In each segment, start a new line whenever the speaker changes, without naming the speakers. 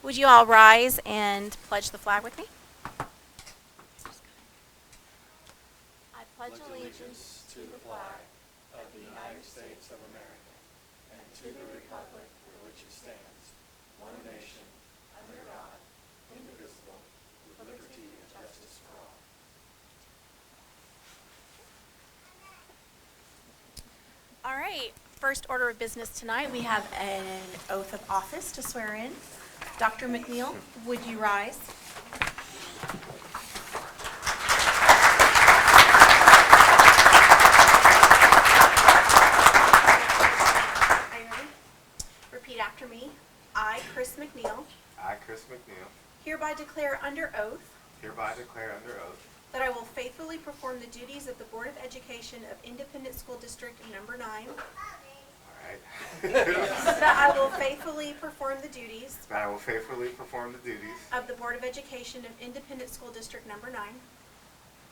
Would you all rise and pledge the flag with me? I pledge allegiance to the flag of the United States of America and to the republic for which it stands, one nation, under God, indivisible, with liberty and justice for all. All right, first order of business tonight, we have an oath of office to swear in. Dr. McNeil, would you rise? Are you ready? Repeat after me. I, Chris McNeil,
I, Chris McNeil,
hereby declare under oath
that
I will faithfully perform the duties of the Board of Education of Independent School District Number 9.
all right,
That I will faithfully perform the duties
that I will faithfully perform the duties
of the Board of Education of Independent School District Number 9.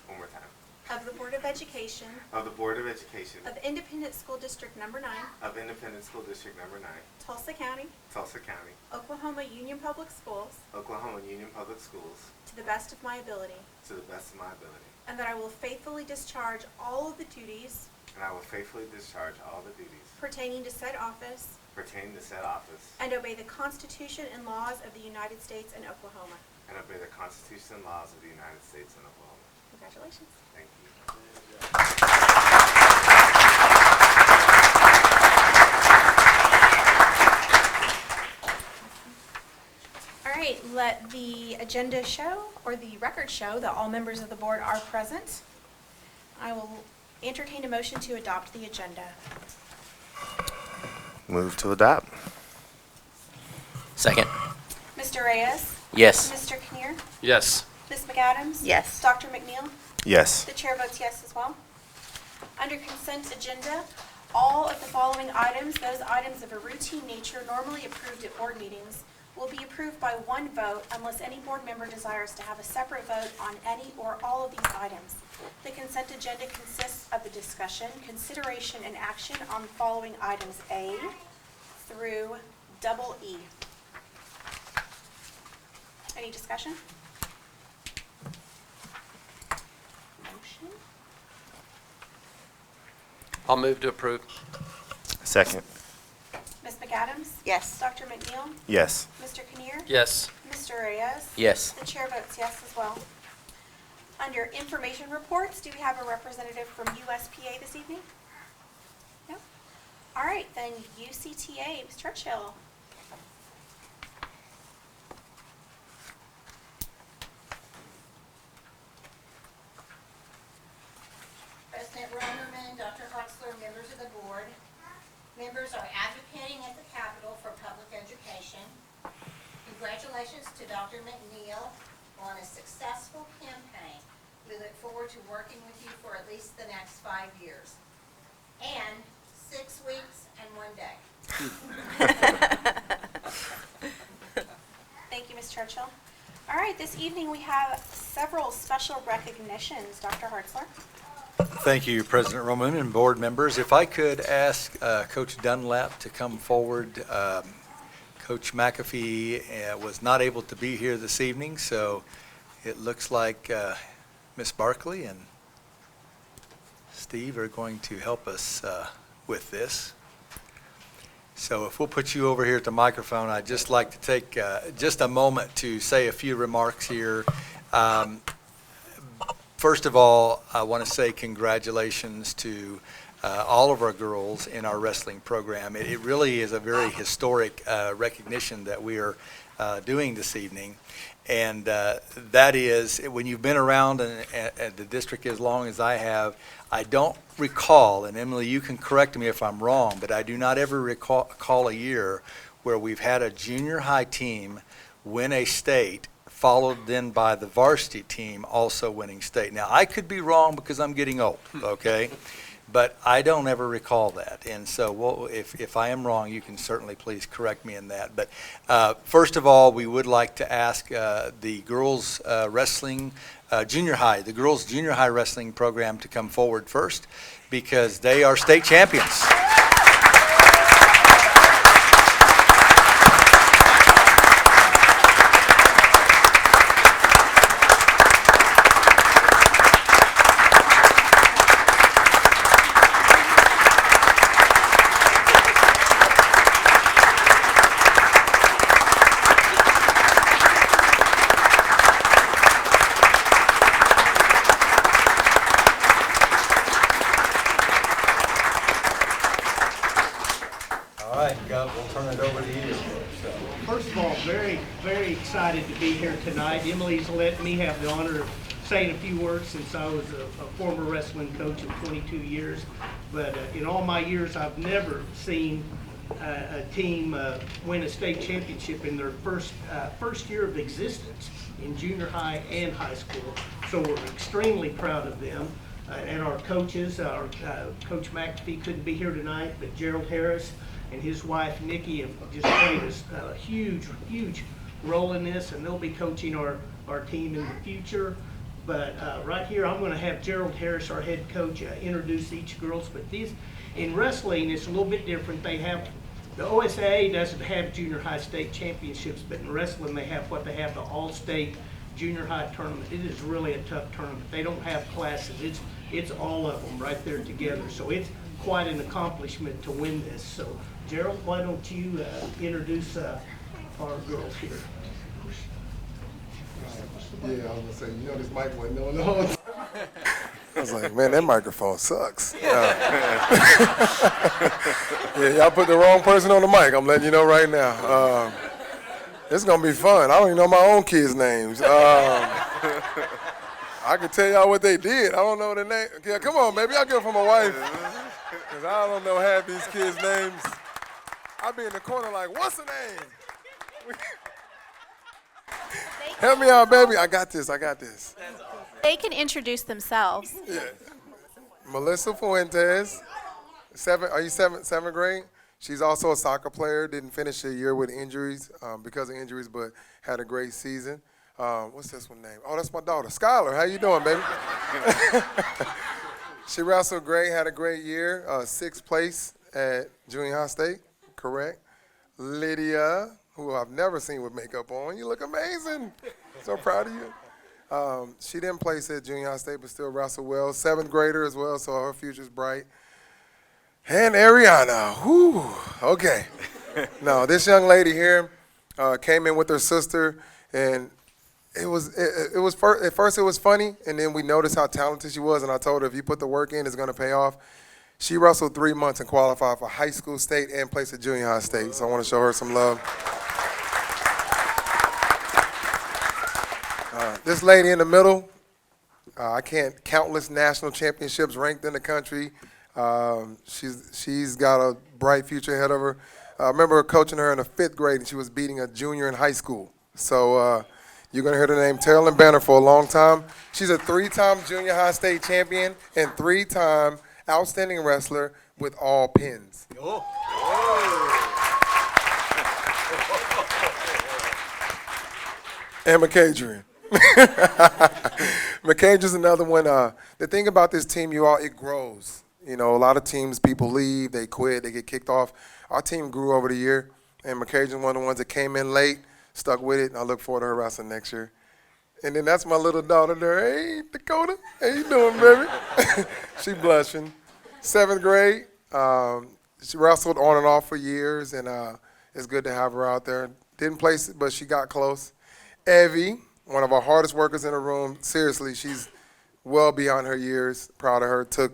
one more time
Of the Board of Education
of the Board of Education
of Independent School District Number 9,
of Independent School District Number 9,
Tulsa County,
Tulsa County,
Oklahoma Union Public Schools,
Oklahoma Union Public Schools,
to the best of my ability.
to the best of my ability.
And that I will faithfully discharge all of the duties
And I will faithfully discharge all the duties
pertaining to said office
pertaining to said office
and obey the Constitution and laws of the United States and Oklahoma.
and obey the Constitution and laws of the United States and Oklahoma.
Congratulations.
Thank you.
All right, let the agenda show, or the record show, that all members of the board are present. I will entertain a motion to adopt the agenda.
Move to adopt.
Second.
Mr. Reyes?
Yes.
Mr. Kinnear?
Yes.
Ms. McAdams?
Yes.
Dr. McNeil?
Yes.
The chair votes yes as well. Under consent agenda, all of the following items, those items of a routine nature normally approved at board meetings, will be approved by one vote unless any board member desires to have a separate vote on any or all of these items. The consent agenda consists of the discussion, consideration, and action on the following items A through double E. Any discussion? Motion?
I'll move to approve.
Second.
Ms. McAdams?
Yes.
Dr. McNeil?
Yes.
Mr. Kinnear?
Yes.
Mr. Reyes?
Yes.
The chair votes yes as well. Under information reports, do we have a representative from USPA this evening? No? All right, then UCTA, Ms. Churchill.
President Romerman, Dr. Hoxler, members of the board. Members are advocating at the Capitol for public education. Congratulations to Dr. McNeil on a successful campaign. We look forward to working with you for at least the next 5 years. And 6 weeks and 1 day.
Thank you, Ms. Churchill. All right, this evening we have several special recognitions. Dr. Hartzler.
Thank you, President Roman and board members. If I could ask Coach Dunlap to come forward. Coach McAfee was not able to be here this evening, so it looks like Ms. Barkley and Steve are going to help us with this. So if we'll put you over here at the microphone, I'd just like to take just a moment to say a few remarks here. First of all, I want to say congratulations to all of our girls in our wrestling program. It really is a very historic recognition that we are doing this evening. And that is, when you've been around at the district as long as I have, I don't recall, and Emily, you can correct me if I'm wrong, but I do not ever recall a year where we've had a junior high team win a state, followed then by the varsity team also winning state. Now, I could be wrong because I'm getting old, okay? But I don't ever recall that. And so if I am wrong, you can certainly please correct me in that. But first of all, we would like to ask the girls wrestling junior high, the girls junior high wrestling program to come forward first because they are state champions.
all, very, very excited to be here tonight. Emily's let me have the honor of saying a few words since I was a former wrestling coach of 22 years. But in all my years, I've never seen a team win a state championship in their first year of existence in junior high and high school. So we're extremely proud of them. And our coaches, Coach McAfee couldn't be here tonight, but Gerald Harris and his wife Nikki have just played a huge, huge role in this, and they'll be coaching our team in the future. But right here, I'm going to have Gerald Harris, our head coach, introduce each girls. But these, in wrestling, it's a little bit different. They have, the OSAA doesn't have junior high state championships, but in wrestling, they have the all-state junior high tournament. It is really a tough tournament. They don't have classes. It's all of them right there together. So it's quite an accomplishment to win this. So Gerald, why don't you introduce our girls here?
Yeah, I was gonna say, you know this mic wasn't no one. I was like, man, that microphone sucks. Yeah, y'all put the wrong person on the mic. I'm letting you know right now. It's gonna be fun. I don't even know my own kids' names. I can tell y'all what they did. I don't know the name. Yeah, come on, baby. I'll get it from my wife. Because I don't know half these kids' names. I'll be in the corner like, what's the name? Help me out, baby. I got this.
They can introduce themselves.
Yeah. Melissa Fuentes. Are you seventh grade? She's also a soccer player. Didn't finish the year with injuries, because of injuries, but had a great season. What's this one name? Oh, that's my daughter, Skylar. How you doing, baby? She wrestled great, had a great year. 6th place at junior high state, correct. Lydia, who I've never seen with makeup on. You look amazing. So proud of you. She didn't place at junior high state, but still wrestled well. 7th grader as well, so her future's bright. And Ariana, whew, okay. Now, this young lady here came in with her sister, and it was at first it was funny, and then we noticed how talented she was, and I told her, if you put the work in, it's going to pay off. She wrestled 3 months and qualified for high school state and placed at junior high state, so I want to show her some love. This lady in the middle, countless national championships ranked in the country. She's got a bright future ahead of her. I remember coaching her in the 5th grade, and she was beating a junior in high school. So you're going to hear the name Terrell Banner for a long time. She's a 3-time junior high state champion and 3-time outstanding wrestler with all pins. Oh. And McCadrian. McCadrian's another one. The thing about this team, it grows. You know, a lot of teams, people leave, they quit, they get kicked off. Our team grew over the year, and McCadrian's one of the ones that came in late, stuck with it, and I look forward to her wrestling next year. And then that's my little daughter there. Hey, Dakota. How you doing, baby? She blushing. 7th grade. She wrestled on and off for years, and it's good to have her out there. Didn't place it, but she got close. Evie, one of our hardest workers in the room. Seriously, she's well beyond her years. Proud of her. Took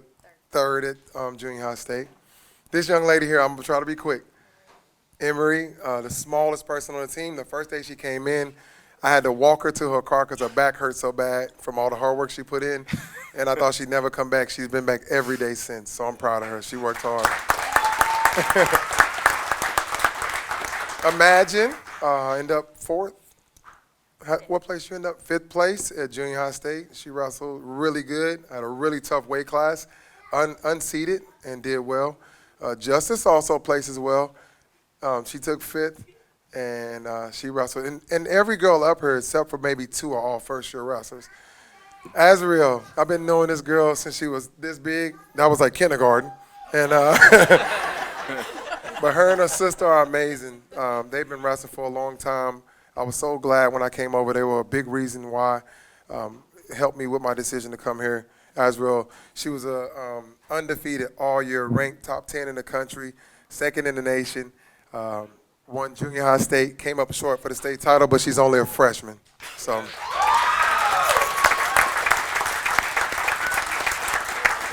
3rd at junior high state. This young lady here, I'm going to try to be quick. Emery, the smallest person on the team. The first day she came in, I had to walk her to her car because her back hurt so bad from all the hard work she put in, and I thought she'd never come back. She's been back every day since, so I'm proud of her. She worked hard. Imagine, end up 4th. What place you end up? 5th place at junior high state. She wrestled really good, had a really tough weight class, unseated, and did well. Justice also placed as well. She took 5th, and she wrestled. And every girl up here, except for maybe 2, are all first-year wrestlers. Azriel, I've been knowing this girl since she was this big. That was like kindergarten. And but her and her sister are amazing. They've been wrestling for a long time. I was so glad when I came over. They were a big reason why it helped me with my decision to come here. Azriel, she was undefeated all year, ranked top 10 in the country, 2nd in the nation. Won junior high state, came up short for the state title, but she's only a freshman. So.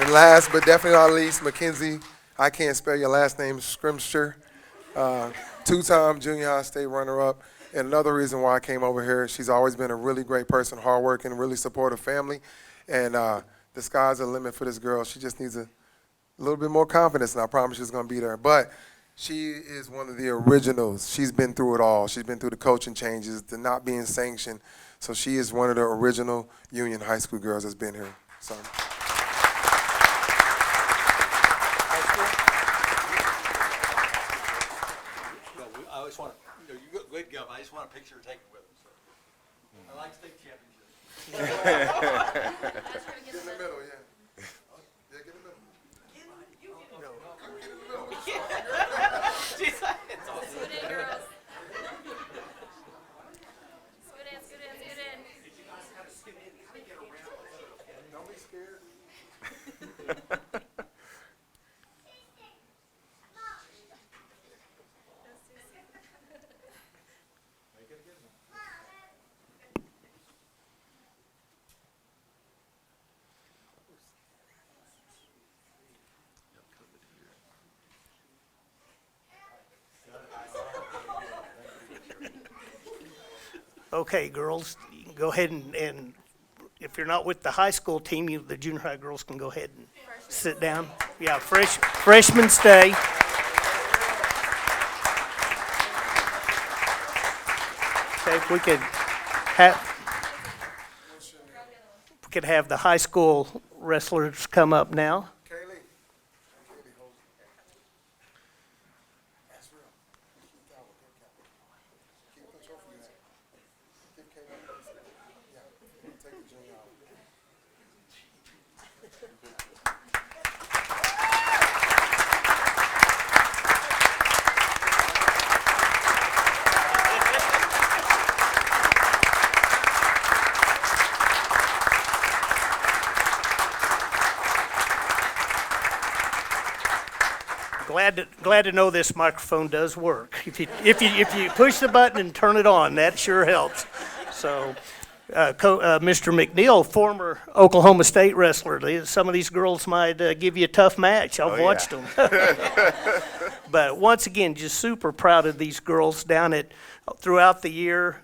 And last but definitely not least, Mackenzie, I can't spell your last name, Scrimsher, 2-time junior high state runner-up. And another reason why I came over here, she's always been a really great person, hardworking, really supportive family. And the sky's the limit for this girl. She just needs a little bit more confidence, and I promise she's going to be there. But she is one of the originals. She's been through it all. She's been through the coaching changes, the not being sanctioned. So she is one of the original Union High School girls that's been here. So.
I always want to, you go ahead, Gov. I just want a picture taken with him. So. I like state championships.
Get in the middle, yeah. Yeah, get in the middle.
Scoot in, girls. Scoot in, scoot in, scoot in.
Don't be scared.
Okay, girls, you can go ahead and if you're not with the high school team, the junior high girls can go ahead and sit down. Yeah, freshmen stay. Okay, if we could have the high school wrestlers come up now.
Kaylee. Hold it. That's real. Keep that one. Keep the trophy there. Give Kaylee a piece. Yeah. Take the junior out.
Glad to know this microphone does work. If you push the button and turn it on, that sure helps. So, Mr. McNeil, former Oklahoma State wrestler, some of these girls might give you a tough match. I've watched them. But once again, just super proud of these girls throughout the year.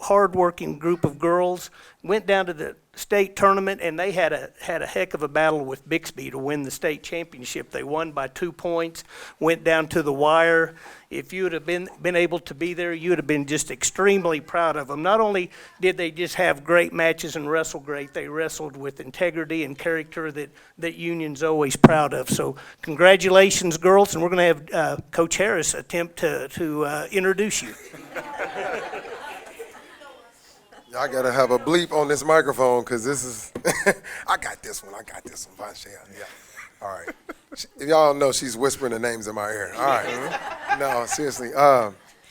Hardworking group of girls. Went down to the state tournament, and they had a heck of a battle with Bixby to win the state championship. They won by 2 points, went down to the wire. If you would have been able to be there, you would have been just extremely proud of them. Not only did they just have great matches and wrestle great, they wrestled with integrity and character that Union's always proud of. So congratulations, girls, and we're going to have Coach Harris attempt to introduce you.
I gotta have a bleep on this microphone because this is. I got this one, Von Shea. Yeah. All right. If y'all know, she's whispering the names in my ear. All right. No, seriously.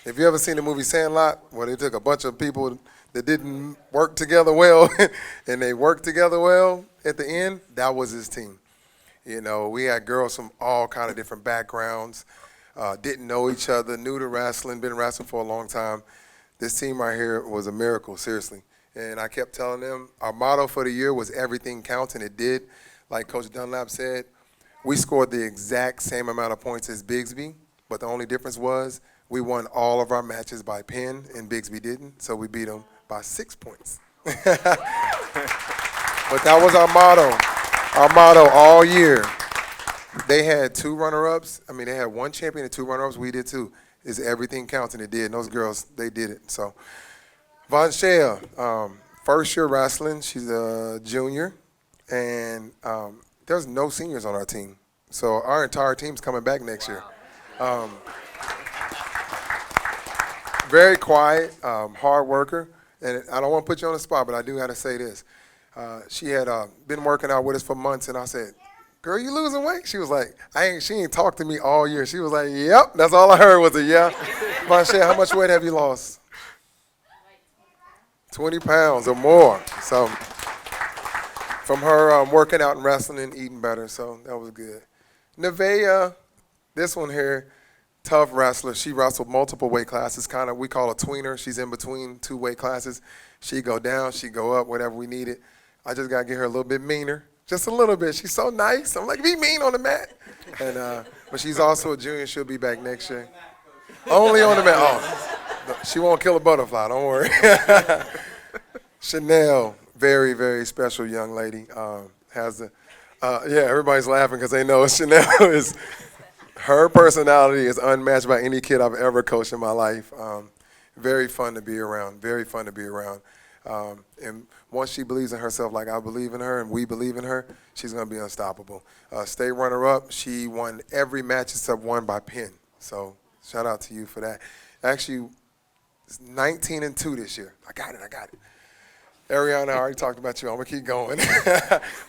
If you ever seen the movie Sandlot, where they took a bunch of people that didn't work together well, and they worked together well at the end, that was his team. You know, we had girls from all kind of different backgrounds, didn't know each other, new to wrestling, been wrestling for a long time. This team right here was a miracle, seriously. And I kept telling them our motto for the year was everything counts, and it did. Like Coach Dunlap said, we scored the exact same amount of points as Bigsby, but the only difference was we won all of our matches by pin, and Bigsby didn't, so we beat them by 6 points. But that was our motto all year. They had 2 runner-ups. I mean, they had 1 champion and 2 runner-ups. We did too. Is everything counts, and it did. And those girls, they did it. So, Von Shea, first year wrestling. She's a junior, and there's no seniors on our team. So our entire team's coming back next year. Very quiet, hard worker, and I don't want to put you on the spot, but I do got to say this. She had been working out with us for months, and I said, "Girl, you losing weight?" She was like, she ain't talked to me all year. She was like, "Yep." That's all I heard was a yeah. Von Shea, how much weight have you lost? 20 pounds or more. So from her working out and wrestling and eating better, so that was good. Nevaeh, this one here, tough wrestler. She wrestled multiple weight classes, kind of we call a tweener. She's in between 2 weight classes. She go down, she go up, whatever we needed. I just got to get her a little bit meaner. Just a little bit. She's so nice. I'm like, be mean on the mat. And but she's also a junior. She'll be back next year. Only on the mat. Oh. She won't kill a butterfly, don't worry. Chanel, very, very special young lady. Has the, yeah, everybody's laughing because they know Chanel is, her personality is unmatched by any kid I've ever coached in my life. Very fun to be around, very fun to be around. And once she believes in herself like I believe in her and we believe in her, she's going to be unstoppable. State runner-up, she won every match except one by pin. So shout out to you for that. Actually, it's 19-2 this year. I got it. Ariana, I already talked about you. I'm going to keep going.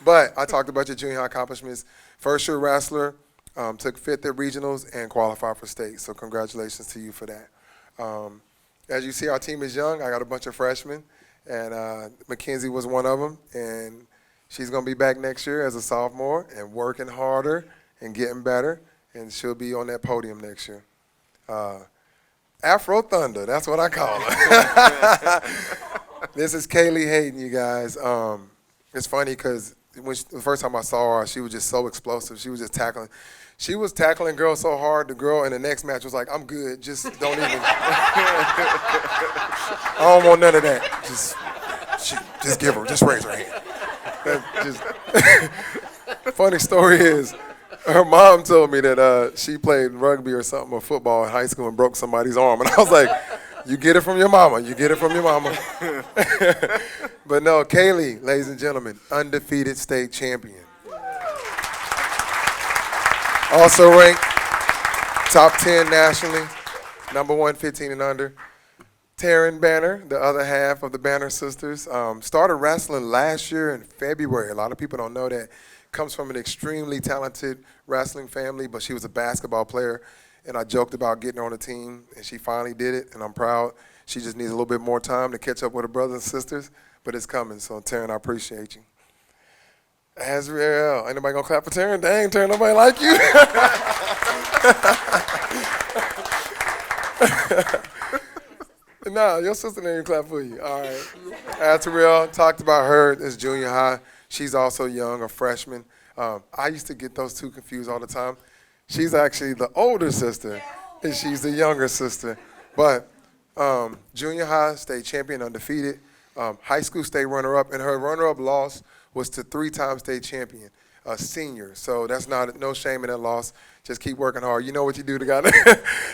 But I talked about your junior high accomplishments. First-year wrestler, took fifth at regionals and qualified for state. So congratulations to you for that. As you see, our team is young. I got a bunch of freshmen, and Mackenzie was one of them. And she's going to be back next year as a sophomore and working harder and getting better, and she'll be on that podium next year. Afro Thunder, that's what I call her. This is Kaylee Hayden, you guys. It's funny because the first time I saw her, she was just so explosive. She was just tackling. She was tackling girls so hard, the girl in the next match was like, I'm good, just don't even. I don't want none of that. Just give her, just raise her hand. Funny story is, her mom told me that she played rugby or something or football in high school and broke somebody's arm. And I was like, you get it from your mama. You get it from your mama. But no, Kaylee, ladies and gentlemen, undefeated state champion. Also ranked top 10 nationally, #1 15 and under. Taryn Banner, the other half of the Banner sisters, started wrestling last year in February. A lot of people don't know that. Comes from an extremely talented wrestling family, but she was a basketball player. And I joked about getting her on the team, and she finally did it, and I'm proud. She just needs a little bit more time to catch up with her brothers and sisters, but it's coming. So, Taryn, I appreciate you. Azriel, ain't nobody gonna clap for Taryn? Dang, Taryn, nobody like you? Nah, your sister didn't even clap for you. All right. Azriel, talked about her. It's junior high. She's also young, a freshman. I used to get those two confused all the time. She's actually the older sister, and she's the younger sister. But junior high state champion, undefeated. High school state runner-up, and her runner-up loss was to 3-time state champion, a senior. So that's no shame in that loss. Just keep working hard. You know what you do to got.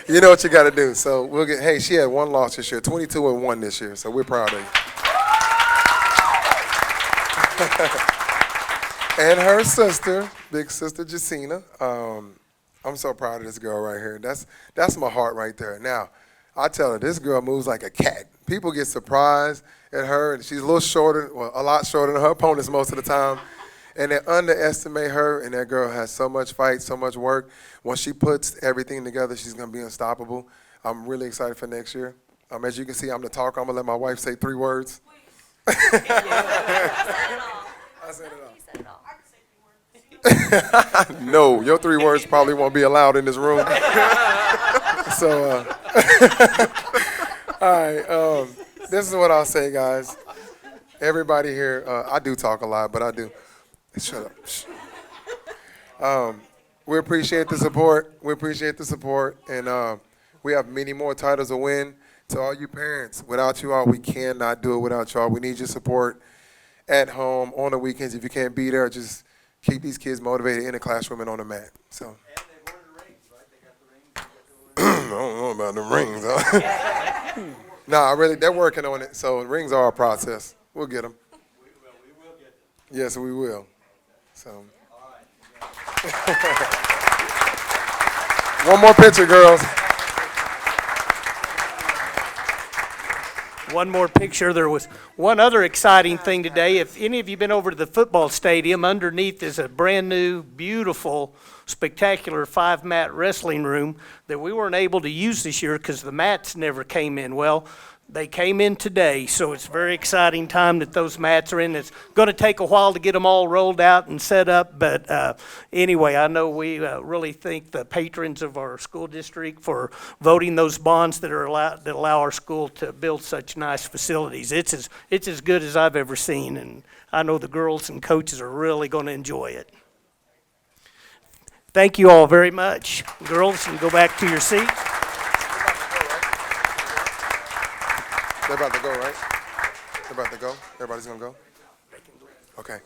You know what you got to do. So we'll get. Hey, she had one loss this year, 22-1 this year. So we're proud of you. And her sister, big sister Jacina. I'm so proud of this girl right here. That's my heart right there. Now, I tell her, this girl moves like a cat. People get surprised at her, and she's a little shorter, well, a lot shorter than her opponents most of the time. And they underestimate her, and that girl has so much fight, so much work. Once she puts everything together, she's going to be unstoppable. I'm really excited for next year. As you can see, I'm the talker. I'm going to let my wife say 3 words. I said it all. No, your 3 words probably won't be allowed in this room. So, all right, this is what I'll say, guys. Everybody here, I do talk a lot, but I do. Shut up. We appreciate the support. We appreciate the support, and we have many more titles to win. To all you parents, without you all, we cannot do it without y'all. We need your support at home, on the weekends. If you can't be there, just keep these kids motivated in the classroom and on the mat. So. And they ordered the rings, right? They got the rings. I don't know about the rings. Huh? Nah, really, they're working on it. So rings are a process. We'll get them. We will get them. Yes, we will. So. All right. One more picture, girls.
One more picture. There was one other exciting thing today. If any of you been over to the football stadium, underneath is a brand new, beautiful, spectacular 5-mat wrestling room that we weren't able to use this year because the mats never came in. Well, they came in today, so it's a very exciting time that those mats are in. It's going to take a while to get them all rolled out and set up, but anyway, I know we really thank the patrons of our school district for voting those bonds that allow our school to build such nice facilities. It's as good as I've ever seen, and I know the girls and coaches are really going to enjoy it. Thank you all very much. Girls, you can go back to your seats.
They're about to go, right? They're about to go? Everybody's gonna go? Okay.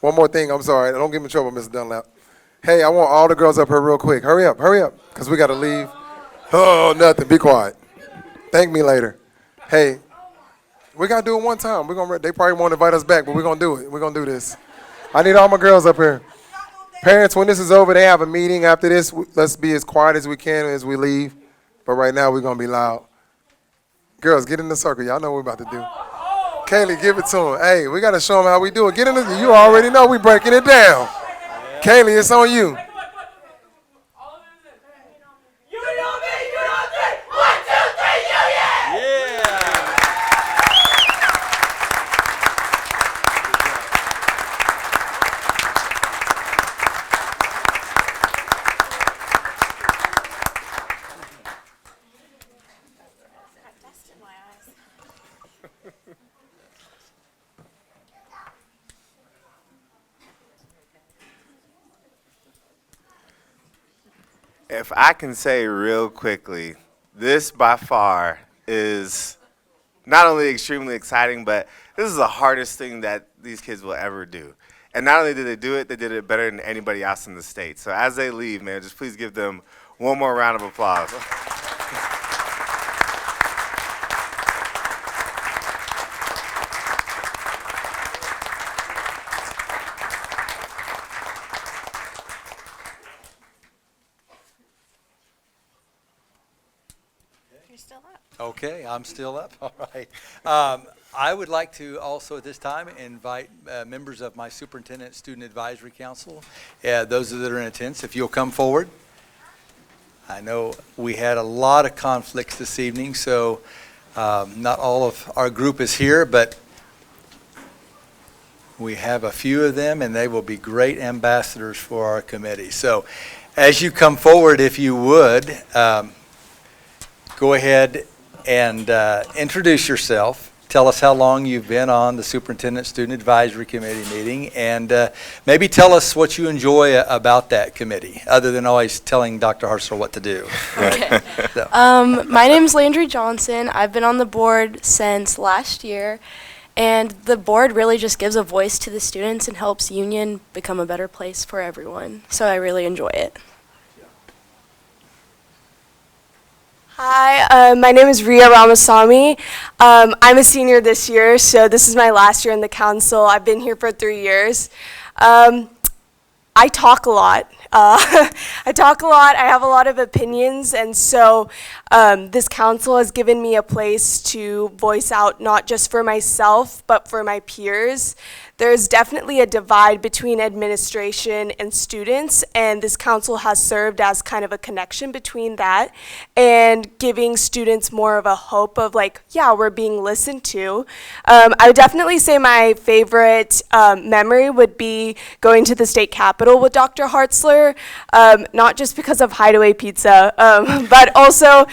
One more thing, I'm sorry. Don't get me in trouble, Mr. Dunlap. Hey, I want all the girls up here real quick. Hurry up, because we gotta leave. Oh, nothing. Be quiet. Thank me later. Hey, we gotta do it one time. They probably won't invite us back, but we're gonna do it. We're gonna do this. I need all my girls up here. Parents, when this is over, they have a meeting after this. Let's be as quiet as we can as we leave. But right now, we're gonna be loud. Girls, get in the circle. Y'all know what we're about to do. Kaylee, give it to them. Hey, we gotta show them how we do it. Get in the. You already know we breaking it down. Kaylee, it's on you.
Got dust in my eyes.
If I can say real quickly, this by far is not only extremely exciting, but this is the hardest thing that these kids will ever do. And not only did they do it, they did it better than anybody else in the state. So as they leave, man, just please give them one more round of applause.
You're still up.
Okay, I'm still up, all right. I would like to also at this time invite members of my Superintendent Student Advisory Council, those that are in attendance, if you'll come forward. I know we had a lot of conflicts this evening, so not all of our group is here, but we have a few of them, and they will be great ambassadors for our committee. So as you come forward, if you would, go ahead and introduce yourself. Tell us how long you've been on the Superintendent Student Advisory Committee meeting, and maybe tell us what you enjoy about that committee, other than always telling Dr. Hartzler what to do.
Okay.
So,
My name is Landry Johnson. I've been on the board since last year, and the board really just gives a voice to the students and helps Union become a better place for everyone. So I really enjoy it. Hi, my name is Ria Ramasamy. I'm a senior this year, so this is my last year in the council. I've been here for 3 years. I talk a lot. I have a lot of opinions, and so this council has given me a place to voice out not just for myself, but for my peers. There's definitely a divide between administration and students, and this council has served as kind of a connection between that and giving students more of a hope of like, yeah, we're being listened to. I would definitely say my favorite memory would be going to the state capitol with Dr. Hartzler, not just because of Hideaway Pizza, but also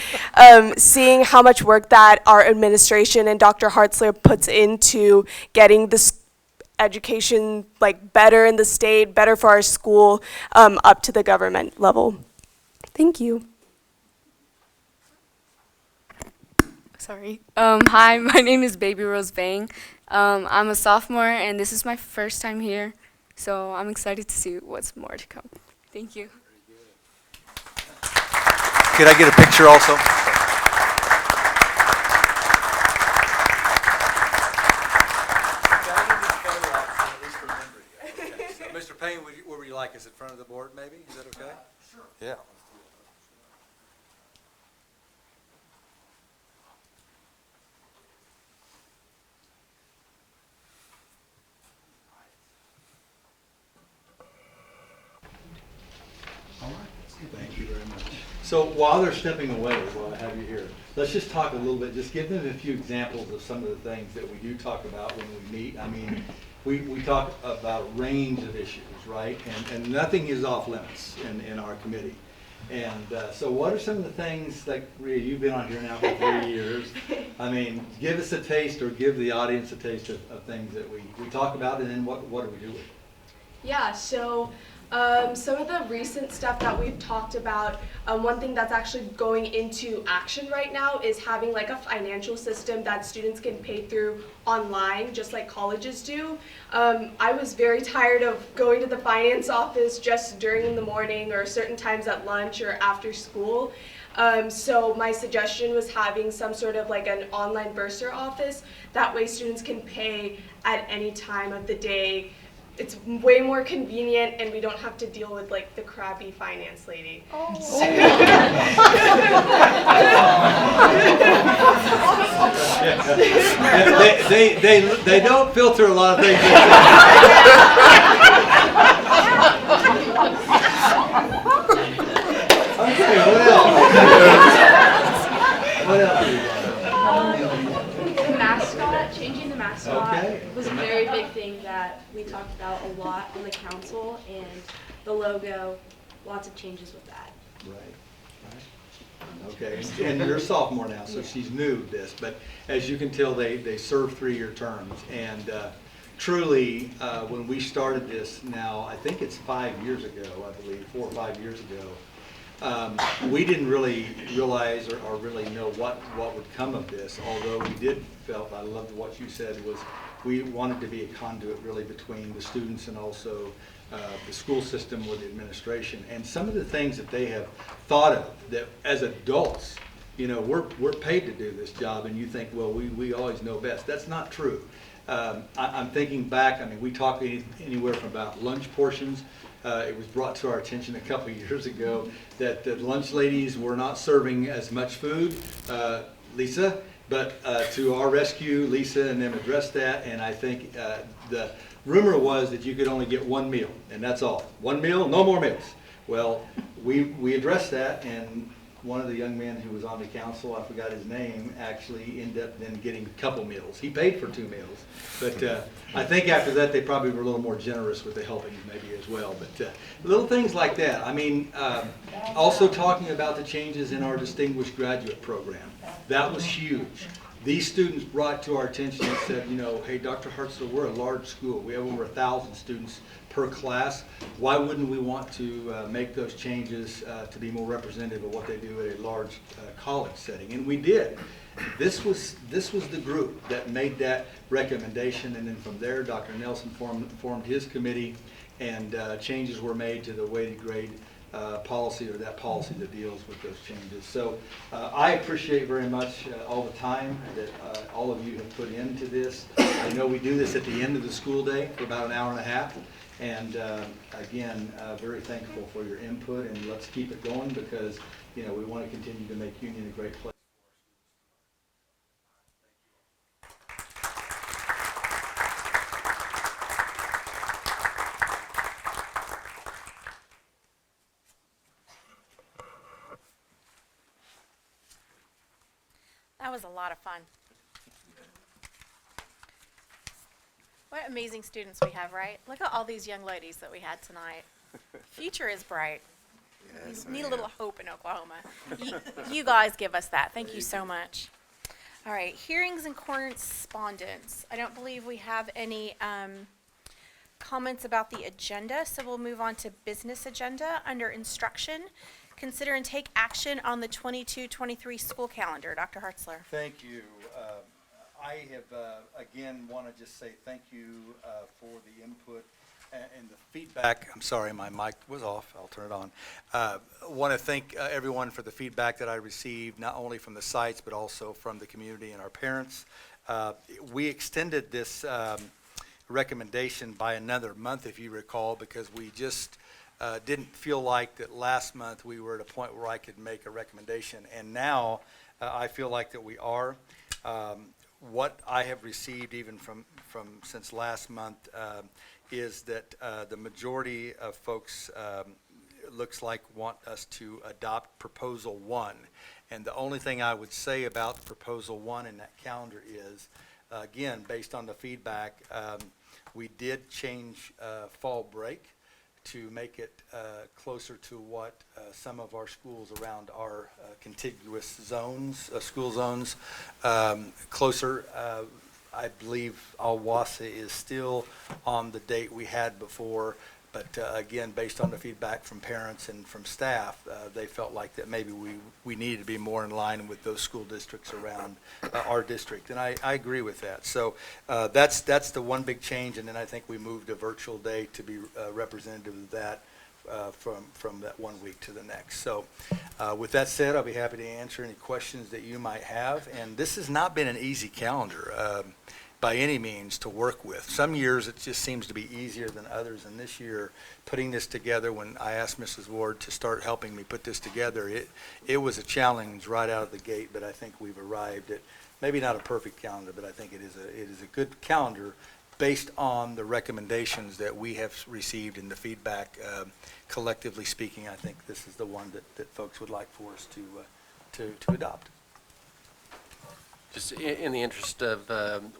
seeing how much work that our administration and Dr. Hartzler puts into getting this education like better in the state, better for our school, up to the government level. Thank you.
Sorry. Hi, my name is Baby Rose Bang. I'm a sophomore, and this is my first time here, so I'm excited to see what's more to come. Thank you.
could I get a picture also? Mr. Payne, where would you like us, in front of the board maybe? Is that okay? Sure. Yeah. Thank you very much. So while they're stepping away, while I have you here, let's just talk a little bit, just give them a few examples of some of the things that we do talk about when we meet. I mean, we talk about a range of issues, right? And nothing is off limits in our committee. And so what are some of the things, like Rhea, you've been on here now for 3 years. I mean, give us a taste or give the audience a taste of things that we talk about, and then what do we do with it?
Yeah, so Some of the recent stuff that we've talked about, one thing that's actually going into action right now is having like a financial system that students can pay through online, just like colleges do. I was very tired of going to the finance office just during the morning or certain times at lunch or after school. So my suggestion was having some sort of like an online bursar office. That way students can pay at any time of the day. It's way more convenient, and we don't have to deal with like the crabby finance lady.
They don't filter a lot of things. Okay, what else? What else do you got?
The mascot, changing the mascot
Okay.
was a very big thing that we talked about a lot on the council, and the logo, lots of changes with that.
Right. Okay, and you're a sophomore now, so she's new to this, but as you can tell, they serve 3-year terms. And truly, when we started this now, I think it's 5 years ago, I believe, 4 or 5 years ago, we didn't really realize or really know what would come of this, although we did felt, I loved what you said, was we wanted to be a conduit really between the students and also the school system with the administration. And some of the things that they have thought of that as adults, you know, we're paid to do this job, and you think, well, we always know best. That's not true. I'm thinking back, I mean, we talk anywhere from about lunch portions. It was brought to our attention a couple of years ago that the lunch ladies were not serving as much food, Lisa, but to our rescue, Lisa and them addressed that, and I think the rumor was that you could only get 1 meal, and that's all. 1 meal, no more meals. Well, we addressed that, and one of the young men who was on the council, I forgot his name, actually ended up then getting a couple meals. He paid for 2 meals, but I think after that they probably were a little more generous with the helpings maybe as well. But little things like that. I mean, also talking about the changes in our Distinguished Graduate Program. That was huge. These students brought to our attention and said, you know, hey, Dr. Hartzler, we're a large school. We have over 1,000 students per class. Why wouldn't we want to make those changes to be more representative of what they do at a large college setting? And we did. This was the group that made that recommendation, and then from there, Dr. Nelson formed his committee, and changes were made to the weighted grade policy, or that policy that deals with those changes. So I appreciate very much all the time that all of you have put into this. I know we do this at the end of the school day for about an hour and a half. And again, very thankful for your input, and let's keep it going because, you know, we want to continue to make Union a great place.
That was a lot of fun. What amazing students we have, right? Look at all these young ladies that we had tonight. Future is bright.
Yes,
We need a
ma'am.
little hope in Oklahoma. You guys give us that. Thank you so much. All right, hearings and correspondence. I don't believe we have any comments about the agenda, so we'll move on to business agenda. Under instruction, consider and take action on the 22-23 school calendar. Dr. Hartzler.
Thank you. I have, again, want to just say thank you for the input and the feedback. I'm sorry, my mic was off. I'll turn it on. Want to thank everyone for the feedback that I received, not only from the sites, but also from the community and our parents. We extended this recommendation by another month, if you recall, because we just didn't feel like that last month we were at a point where I could make a recommendation. And now I feel like that we are. What I have received even from since last month is that the majority of folks looks like want us to adopt Proposal 1. And the only thing I would say about Proposal 1 in that calendar is, again, based on the feedback, we did change fall break to make it closer to what some of our schools around our contiguous zones, school zones, closer. I believe Alwasa is still on the date we had before, But again, based on the feedback from parents and from staff, they felt like that maybe we needed to be more in line with those school districts around our district. And I agree with that. So that's the one big change. And then I think we moved a virtual day to be representative of that from that 1 week to the next. So with that said, I'll be happy to answer any questions that you might have. And this has not been an easy calendar by any means to work with. Some years it just seems to be easier than others, and this year, putting this together, when I asked Mrs. Ward to start helping me put this together, it was a challenge right out of the gate, but I think we've arrived at maybe not a perfect calendar, but I think it is a good calendar based on the recommendations that we have received and the feedback. Collectively speaking, I think this is the one that folks would like for us to adopt.
Just in the interest of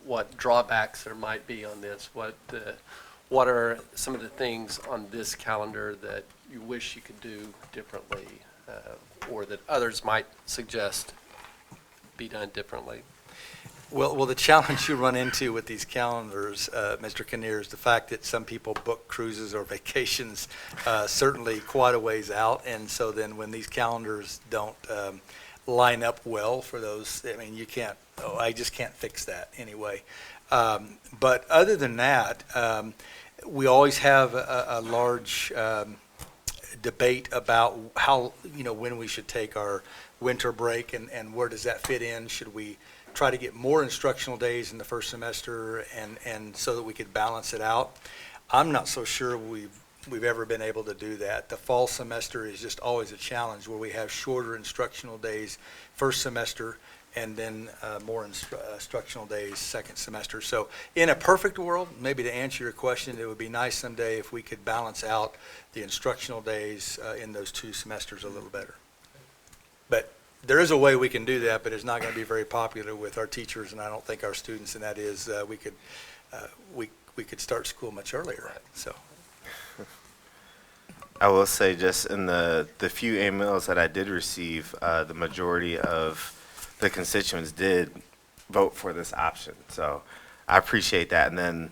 what drawbacks there might be on this, what are some of the things on this calendar that you wish you could do differently, or that others might suggest be done differently?
Well, the challenge you run into with these calendars, Mr. Kinnear, is the fact that some people book cruises or vacations certainly quite a ways out, and so then when these calendars don't line up well for those, I mean, I just can't fix that anyway. But other than that, we always have a large debate about how, when we should take our winter break and where does that fit in. Should we try to get more instructional days in the first semester and so that we could balance it out? I'm not so sure we've ever been able to do that. The fall semester is just always a challenge where we have shorter instructional days first semester and then more instructional days second semester. So in a perfect world, maybe to answer your question, it would be nice someday if we could balance out the instructional days in those two semesters a little better. But there is a way we can do that, but it's not going to be very popular with our teachers and I don't think our students, and that is we could start school much earlier. So.
I will say, just in the few emails that I did receive, the majority of the constituents did vote for this option. So I appreciate that. And then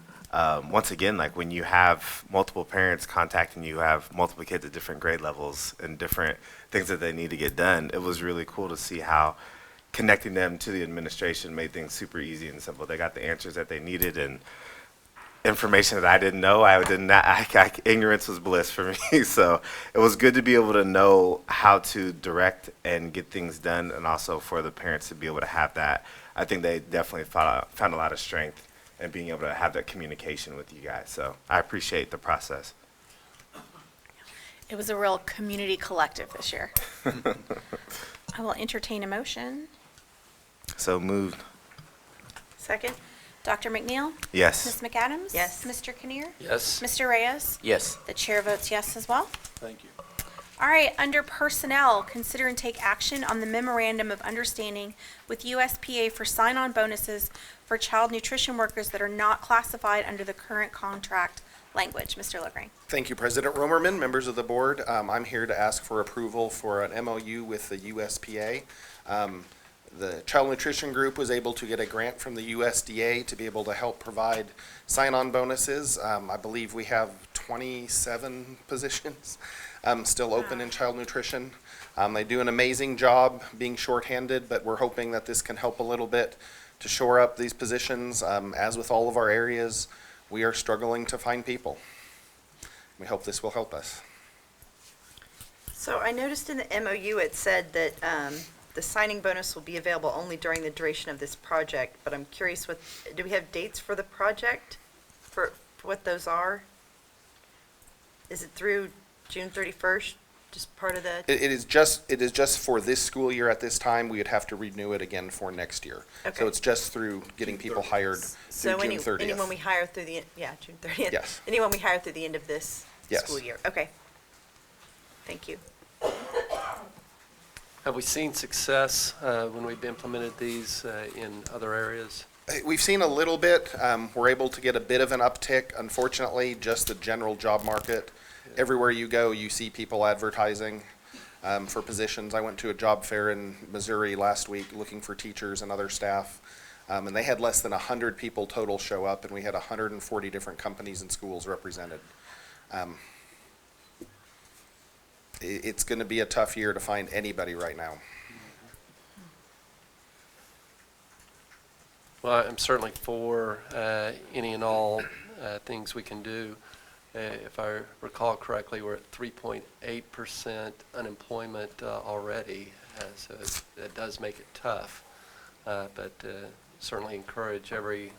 once again, like when you have multiple parents contacting you, have multiple kids at different grade levels and different things that they need to get done, it was really cool to see how connecting them to the administration made things super easy and simple. They got the answers that they needed and information that I didn't know. Ignorance was bliss for me. So it was good to be able to know how to direct and get things done, and also for the parents to be able to have that. I think they definitely found a lot of strength in being able to have that communication with you guys. So I appreciate the process.
It was a real community collective this year. I will entertain a motion.
So moved.
Second. Dr. McNeil?
Yes.
Ms. McAdams?
Yes.
Mr. Kinnear?
Yes.
Mr. Reyes?
Yes.
The chair votes yes as well.
Thank you.
All right, under personnel, consider and take action on the memorandum of understanding with USPA for sign-on bonuses for child nutrition workers that are not classified under the current contract language. Mr. LaGrange.
Thank you, President Romerman, members of the board. I'm here to ask for approval for an MOU with the USPA. The Child Nutrition Group was able to get a grant from the USDA to be able to help provide sign-on bonuses. I believe we have 27 positions still open in child nutrition. They do an amazing job being shorthanded, but we're hoping that this can help a little bit to shore up these positions. As with all of our areas, we are struggling to find people. We hope this will help us.
So I noticed in the MOU it said that the signing bonus will be available only during the duration of this project, but I'm curious, do we have dates for the project, for what those are? Is it through June 31st, just part of the?
It is just for this school year at this time. We would have to renew it again for next year.
Okay.
So it's just through getting people hired through June 30th.
Anyone we hire through June 30th?
Yes.
Anyone we hire through the end of this
Yes.
school year? Okay. Thank you.
Have we seen success when we've implemented these in other areas?
We've seen a little bit. We're able to get a bit of an uptick. Unfortunately, just the general job market. Everywhere you go, you see people advertising for positions. I went to a job fair in Missouri last week looking for teachers and other staff, and they had less than 100 people total show up, and we had 140 different companies and schools represented. It's going to be a tough year to find anybody right now.
Well, I'm certainly for any and all things we can do. If I recall correctly, we're at 3.8% unemployment already, so it does make it tough. But certainly encourage every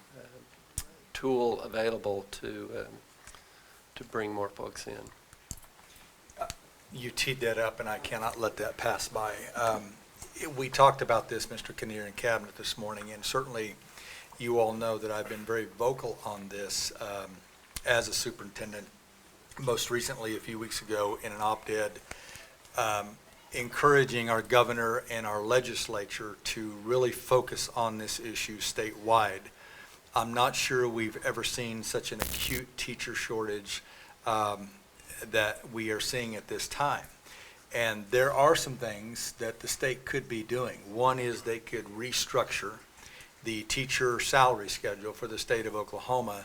tool available to bring more folks in.
You teed that up, and I cannot let that pass by. We talked about this, Mr. Kinnear, in Cabinet this morning, and certainly you all know that I've been very vocal on this as a superintendent, most recently a few weeks ago in an op-ed encouraging our governor and our legislature to really focus on this issue statewide. I'm not sure we've ever seen such an acute teacher shortage that we are seeing at this time. And there are some things that the state could be doing. One is they could restructure the teacher salary schedule for the state of Oklahoma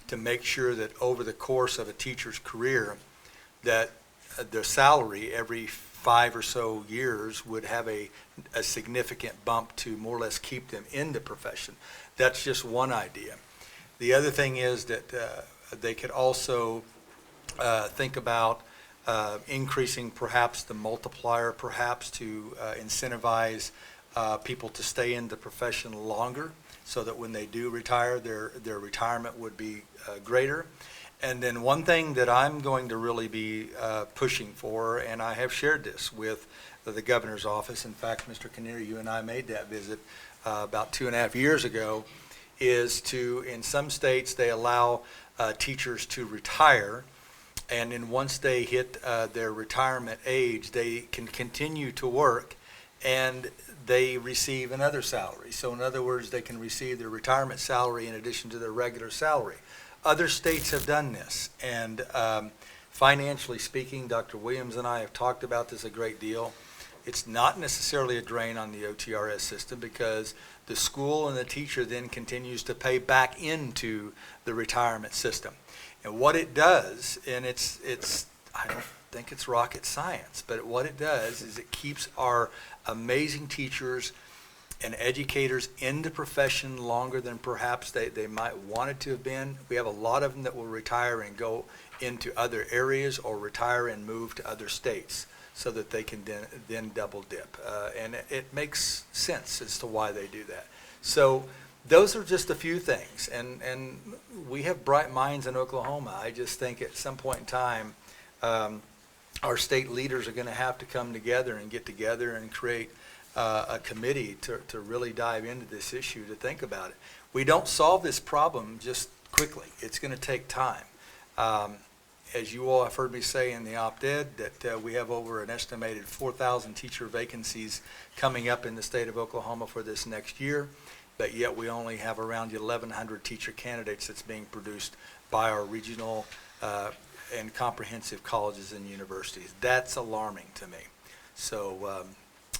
to make sure that over the course of a teacher's career that their salary every 5 or so years would have a significant bump to more or less keep them in the profession. That's just one idea. The other thing is that they could also think about increasing perhaps the multiplier, perhaps to incentivize people to stay in the profession longer so that when they do retire, their retirement would be greater. And then one thing that I'm going to really be pushing for, and I have shared this with the governor's office, in fact, Mr. Kinnear, you and I made that visit about 2.5 years ago, is to, in some states, they allow teachers to retire, and then once they hit their retirement age, they can continue to work, and they receive another salary. So in other words, they can receive their retirement salary in addition to their regular salary. Other states have done this, and financially speaking, Dr. Williams and I have talked about this a great deal. It's not necessarily a drain on the OTRS system because the school and the teacher then continues to pay back into the retirement system. And what it does, and it's I don't think it's rocket science, but what it does is it keeps our amazing teachers and educators in the profession longer than perhaps they might want it to have been. We have a lot of them that will retire and go into other areas or retire and move to other states so that they can then double dip. And it makes sense as to why they do that. So those are just a few things. And we have bright minds in Oklahoma. I just think at some point in time, our state leaders are going to have to come together and get together and create a committee to really dive into this issue, to think about it. We don't solve this problem just quickly. It's going to take time. As you all have heard me say in the op-ed, that we have over an estimated 4,000 teacher vacancies coming up in the state of Oklahoma for this next year, but yet we only have around 1,100 teacher candidates that's being produced by our regional and comprehensive colleges and universities. That's alarming to me. So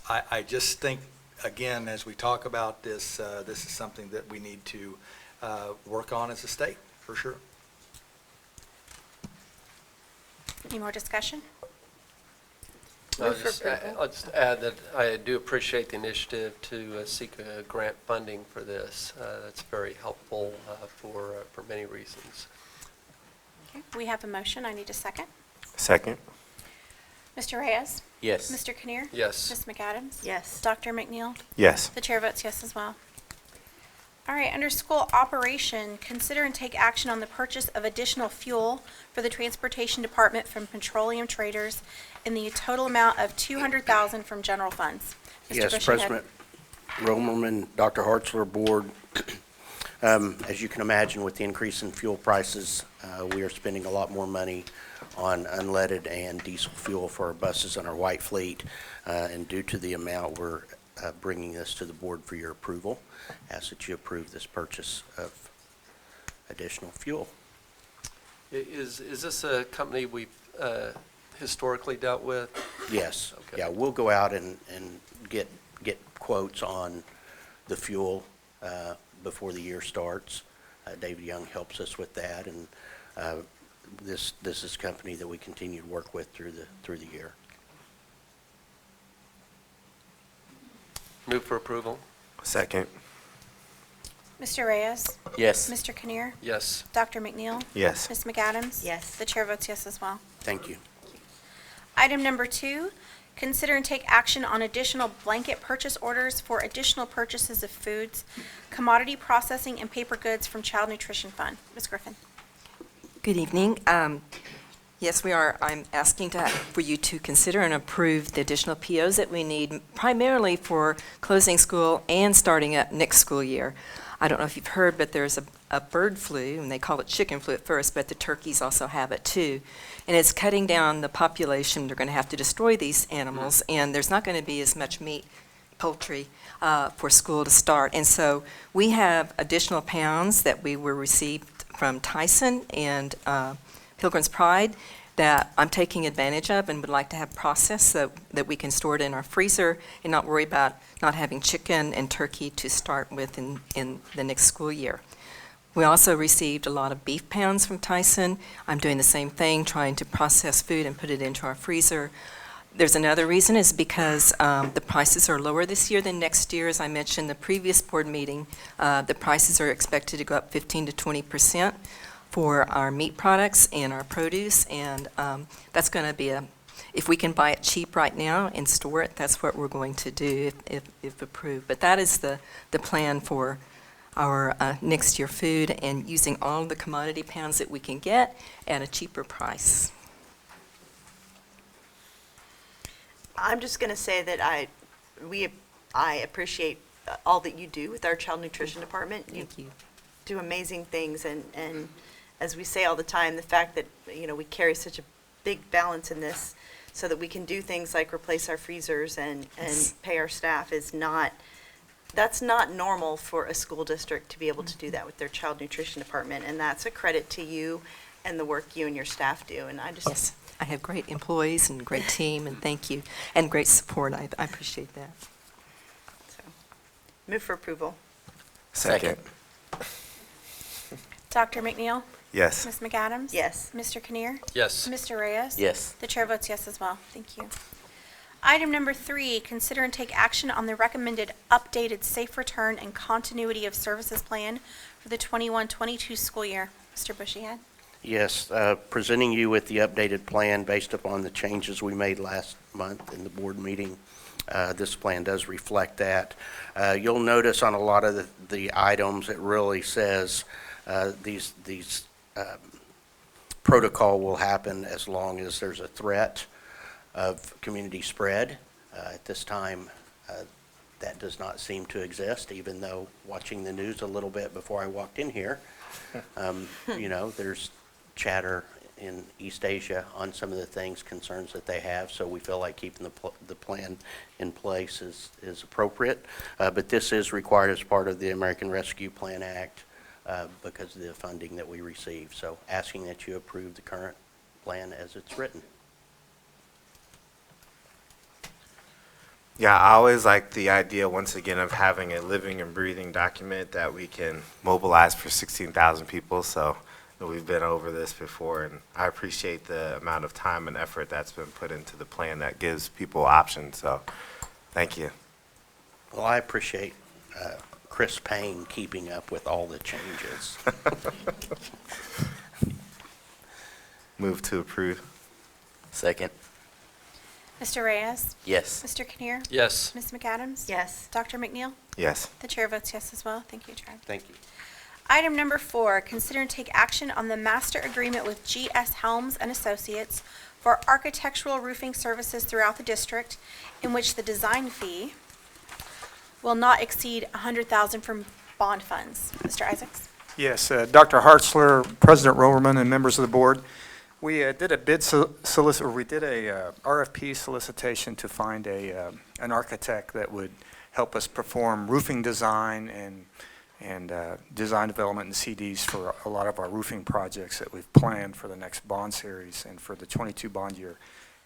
I just think, again, as we talk about this, this is something that we need to work on as a state, for sure.
Any more discussion?
I'll just add that I do appreciate the initiative to seek grant funding for this. That's very helpful for many reasons.
Okay, we have a motion. I need a second.
Second.
Mr. Reyes?
Yes.
Mr. Kinnear?
Yes.
Ms. McAdams?
Yes.
Dr. McNeil?
Yes.
The chair votes yes as well. All right, under school operation, consider and take action on the purchase of additional fuel for the transportation department from petroleum traders in the total amount of $200,000 from general funds. Mr.
Yes,
Bushyhead.
President Romerman, Dr. Hartzler, Board. As you can imagine, with the increase in fuel prices, we are spending a lot more money on unleaded and diesel fuel for our buses and our white fleet. And due to the amount, we're bringing this to the board for your approval. Ask that you approve this purchase of additional fuel.
Is this a company we've historically dealt with?
Yes.
Okay.
Yeah, we'll go out and get quotes on the fuel before the year starts. David Young helps us with that, and this is a company that we continue to work with through the year.
Move for approval.
Second.
Mr. Reyes?
Yes.
Mr. Kinnear?
Yes.
Dr. McNeil?
Yes.
Ms. McAdams?
Yes.
The chair votes yes as well.
Thank you.
Item number 2, consider and take action on additional blanket purchase orders for additional purchases of foods, commodity processing, and paper goods from Child Nutrition Fund. Ms. Griffin?
Good evening. Yes, we are. I'm asking for you to consider and approve the additional POs that we need, primarily for closing school and starting up next school year. I don't know if you've heard, but there's a bird flu, and they call it chicken flu at first, but the turkeys also have it too. And it's cutting down the population. They're going to have to destroy these animals, and there's not going to be as much meat, poultry, for school to start. And so we have additional pounds that we were received from Tyson and Pilgrim's Pride that I'm taking advantage of and would like to have processed so that we can store it in our freezer and not worry about not having chicken and turkey to start with in the next school year. We also received a lot of beef pounds from Tyson. I'm doing the same thing, trying to process food and put it into our freezer. There's another reason is because the prices are lower this year than next year. As I mentioned in the previous board meeting, the prices are expected to go up 15 to 20% for our meat products and our produce, and that's going to be if we can buy it cheap right now and store it, that's what we're going to do if approved. But that is the plan for our next year food, and using all of the commodity pounds that we can get at a cheaper price.
I'm just going to say that I appreciate all that you do with our child nutrition department.
Thank you.
Do amazing things, and as we say all the time, the fact that, we carry such a big balance in this so that we can do things like replace our freezers and pay our staff that's not normal for a school district to be able to do that with their child nutrition department, and that's a credit to you and the work you and your staff do, and I just...
Yes, I have great employees and great team, and thank you, and great support. I appreciate that.
So, move for approval.
Second.
Dr. McNeil?
Yes.
Ms. McAdams?
Yes.
Mr. Kinnear?
Yes.
Mr. Reyes?
Yes.
The chair votes yes as well. Thank you. Item number 3, consider and take action on the recommended updated safe return and continuity of services plan for the 21-22 school year. Mr. Bushyhead?
Yes, presenting you with the updated plan based upon the changes we made last month in the board meeting. This plan does reflect that. You'll notice on a lot of the items, it really says these protocol will happen as long as there's a threat of community spread. At this time, that does not seem to exist, even though watching the news a little bit before I walked in here, there's chatter in East Asia on some of the concerns that they have, so we feel like keeping the plan in place is appropriate. But this is required as part of the American Rescue Plan Act because of the funding that we receive. So asking that you approve the current plan as it's written.
Yeah, I always like the idea, once again, of having a living and breathing document that we can mobilize for 16,000 people. So we've been over this before, and I appreciate the amount of time and effort that's been put into the plan that gives people options. So thank you.
Well, I appreciate Chris Payne keeping up with all the changes.
Move to approve.
Second.
Mr. Reyes?
Yes.
Mr. Kinnear?
Yes.
Ms. McAdams?
Yes.
Dr. McNeil?
Yes.
The chair votes yes as well. Thank you, Chad.
Thank you.
Item number 4, consider and take action on the master agreement with G.S. Helms and Associates for architectural roofing services throughout the district, in which the design fee will not exceed $100,000 from bond funds. Mr. Isaacs?
Yes, Dr. Hartzler, President Romerman, and members of the board. We did a RFP solicitation to find an architect that would help us perform roofing design and design development and CDs for a lot of our roofing projects that we've planned for the next bond series and for the 22 bond year.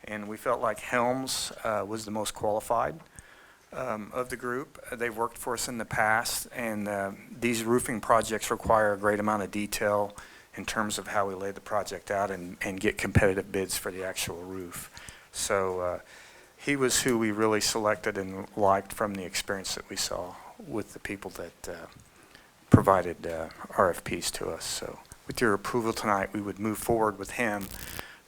And we felt like Helms was the most qualified of the group. They've worked for us in the past, and these roofing projects require a great amount of detail in terms of how we lay the project out and get competitive bids for the actual roof. So he was who we really selected and liked from the experience that we saw with the people that provided RFPs to us. So with your approval tonight, we would move forward with him.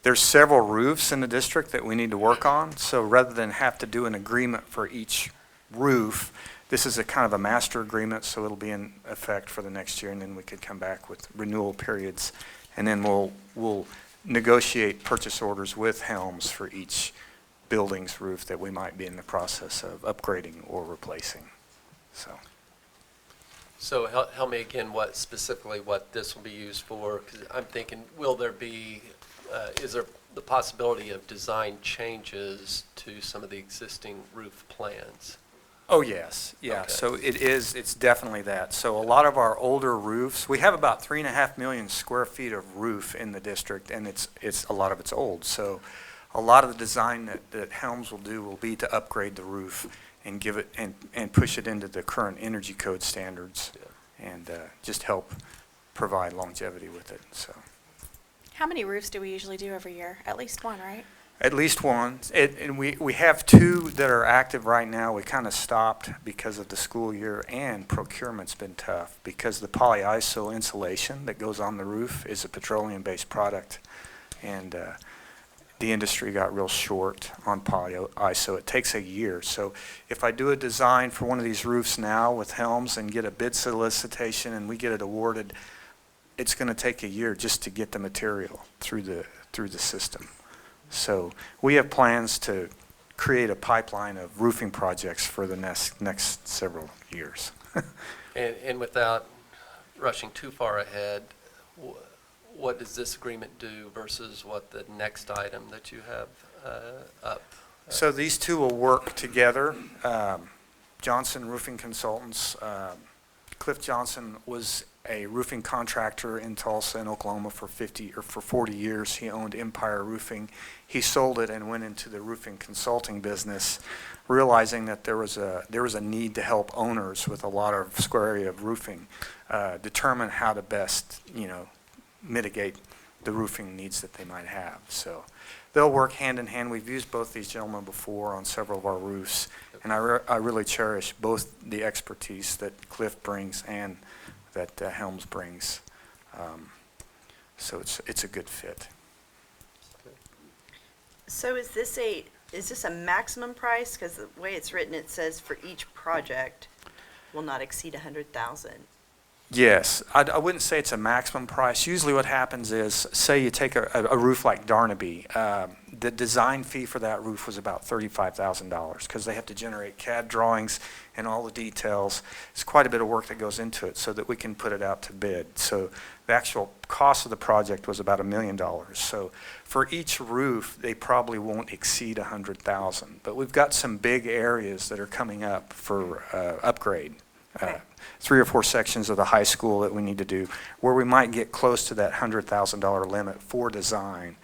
There's several roofs in the district that we need to work on, so rather than have to do an agreement for each roof, this is a kind of a master agreement, so it'll be in effect for the next year, and then we could come back with renewal periods, and then we'll negotiate purchase orders with Helms for each building's roof that we might be in the process of upgrading or replacing.
So help me again, specifically what this will be used for, because I'm thinking, will there be, is there the possibility of design changes to some of the existing roof plans?
Oh, yes, yeah,
Okay.
so it's definitely that. So a lot of our older roofs, we have about 3.5 million square feet of roof in the district, and it's a lot of it's old. So a lot of the design that Helms will do will be to upgrade the roof and give it, and push it into the current energy code standards, and just help provide longevity with it, so.
How many roofs do we usually do every year? At least one, right?
At least one, and we have 2 that are active right now. We kind of stopped because of the school year, and procurement's been tough because the polyiso insulation that goes on the roof is a petroleum-based product, and the industry got real short on polyiso. It takes a year. So if I do a design for one of these roofs now with Helms and get a bid solicitation and we get it awarded, it's going to take a year just to get the material through the system. So we have plans to create a pipeline of roofing projects for the next several years.
And without rushing too far ahead, what does this agreement do versus what the next item that you have up?
So these 2 will work together. Johnson Roofing Consultants, Cliff Johnson was a roofing contractor in Tulsa in Oklahoma for 40 years. He owned Empire Roofing. He sold it and went into the roofing consulting business, realizing that there was a need to help owners with a lot of square area of roofing determine how to best, mitigate the roofing needs that they might have. So they'll work hand in hand. We've used both these gentlemen before on several of our roofs, and I really cherish both the expertise that Cliff brings and that Helms brings. So it's a good fit.
So is this a maximum price? Because the way it's written, it says for each project will not exceed 100,000.
Yes, I wouldn't say it's a maximum price. Usually what happens is, say you take a roof like Darnaby, the design fee for that roof was about $35,000 because they have to generate CAD drawings and all the details. It's quite a bit of work that goes into it so that we can put it out to bid. So the actual cost of the project was about $1 million. So for each roof, they probably won't exceed 100,000. But we've got some big areas that are coming up for upgrade. 3 or 4 sections of the high school that we need to do, where we might get close to that $100,000 limit for design